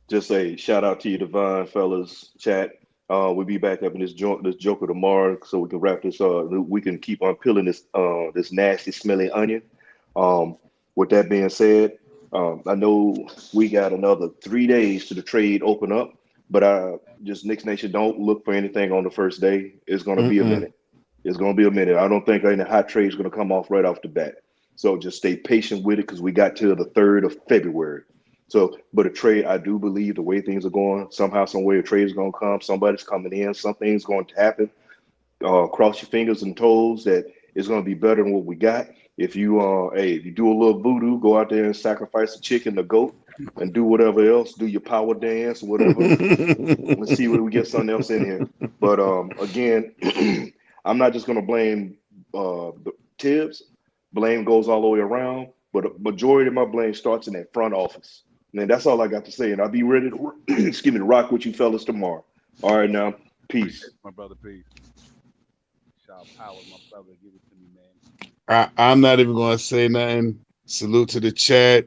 Just a shout out to you, Divine fellas, chat. We'll be back up in this Joker tomorrow, so we can wrap this up. We can keep on peeling this nasty, smelly onion. Um, with that being said, I know we got another 3 days to the trade open up, but just Knicks Nation, don't look for anything on the first day. It's gonna be a Mm-mm. minute. It's gonna be a minute. I don't think any hot trade is gonna come off right off the bat. So just stay patient with it because we got till the 3rd of February. So, but a trade, I do believe the way things are going, somehow, some way, a trade is going to come. Somebody's coming in. Something's going to happen. Cross your fingers and toes that it's going to be better than what we got. If you do a little voodoo, go out there and sacrifice a chicken, a goat, and do whatever else. Do your power dance, whatever. Let's see whether we get something else in here. But again, I'm not just going to blame the Tibbs. Blame goes all the way around, but a majority of my blame starts in that front office. And that's all I got to say. And I'll be ready to excuse me to rock with you fellas tomorrow. All right, now, Appreciate peace. it, my brother. Peace. Shout power, my brother. Give it to me, man. I'm not even gonna say nothing. Salute to the chat.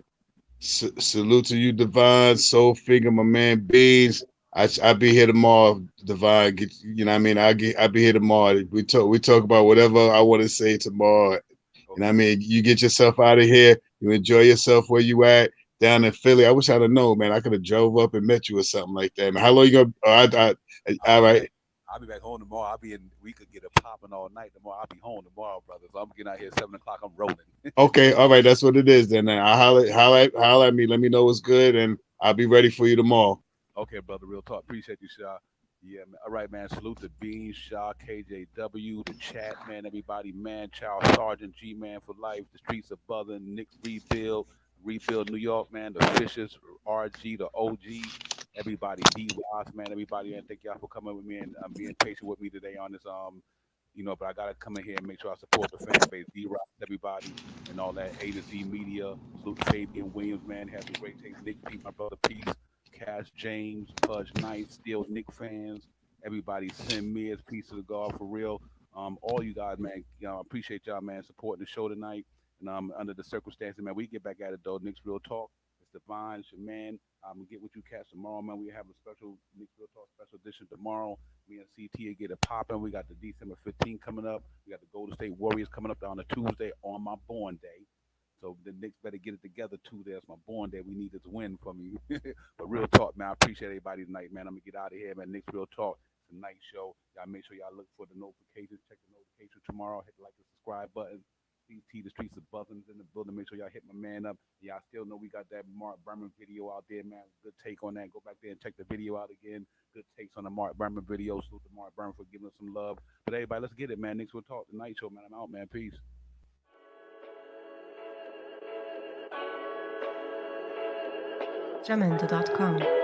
Salute to you, Divine, Soul Figure, my man Beans. I'll be here tomorrow, Divine. You know what I mean? I'll be here tomorrow. We talk about whatever I want to say tomorrow. And I Okay. mean, you get yourself out of here. You enjoy yourself where you at down in Philly. I wish I'd have known, man. I could have drove up and met you or something like that. Man, how long you gonna? All Oh man, right. I'll be back home tomorrow. I'll be in. We could get a popping all night tomorrow. I'll be home tomorrow, brother. So I'm getting out here at 7 o'clock. I'm rolling. Okay. All right. That's what it is. Then I'll holler at me. Let me know what's good, and I'll be ready for you tomorrow. Okay, brother. Real talk. Appreciate you, Shaw. Yeah, man. All right, man. Salute to Bean, Shaw, KJW, the chat, man. Everybody, man. Charles Sergeant, G Man for life. The streets of Buzzing, Nick Rebuild New York, man. The Fishers, RG, the OG. Everybody, D Ross, man. Everybody, and thank y'all for coming with me and being patient with me today on this. But I gotta come in here and make sure I support the fan base. D Rock, everybody, and all that A to Z media. Salute to Fabian Williams, man. Had some great taste. Nick Pete, my brother, peace. Cash James, Pudge Knight, Steel Nick fans, everybody send me as piece of the guard for real. All you guys, man, appreciate y'all, man, supporting the show tonight. And under the circumstances, man, we get back at it though. Nick's Real Talk. It's Divine, it's your man. Get with you cats tomorrow, man. We have a special Nick's Real Talk special edition tomorrow. Me and CT get it popping. We got the December 15th coming up. We got the Golden State Warriors coming up on a Tuesday on my born day. So the Knicks better get it together too. There's my born day. We need this win from you. But real talk, man. I appreciate everybody tonight, man. I'm gonna get out of here, man. Knicks Real Talk. It's a night show. Y'all make sure y'all look for the notifications. Check the notifications tomorrow. Hit the like and subscribe button. CT, the streets of Buzzins in the building. Make sure y'all hit my man up. Y'all still know we got that Mark Berman video out there, man. Good take on that. Go back there and check the video out again. Good takes on the Mark Berman video. Salute to Mark Berman for giving us some love. But everybody, let's get it, man. Knicks Real Talk. The night show, man. I'm out, man. Peace. Jamendo.com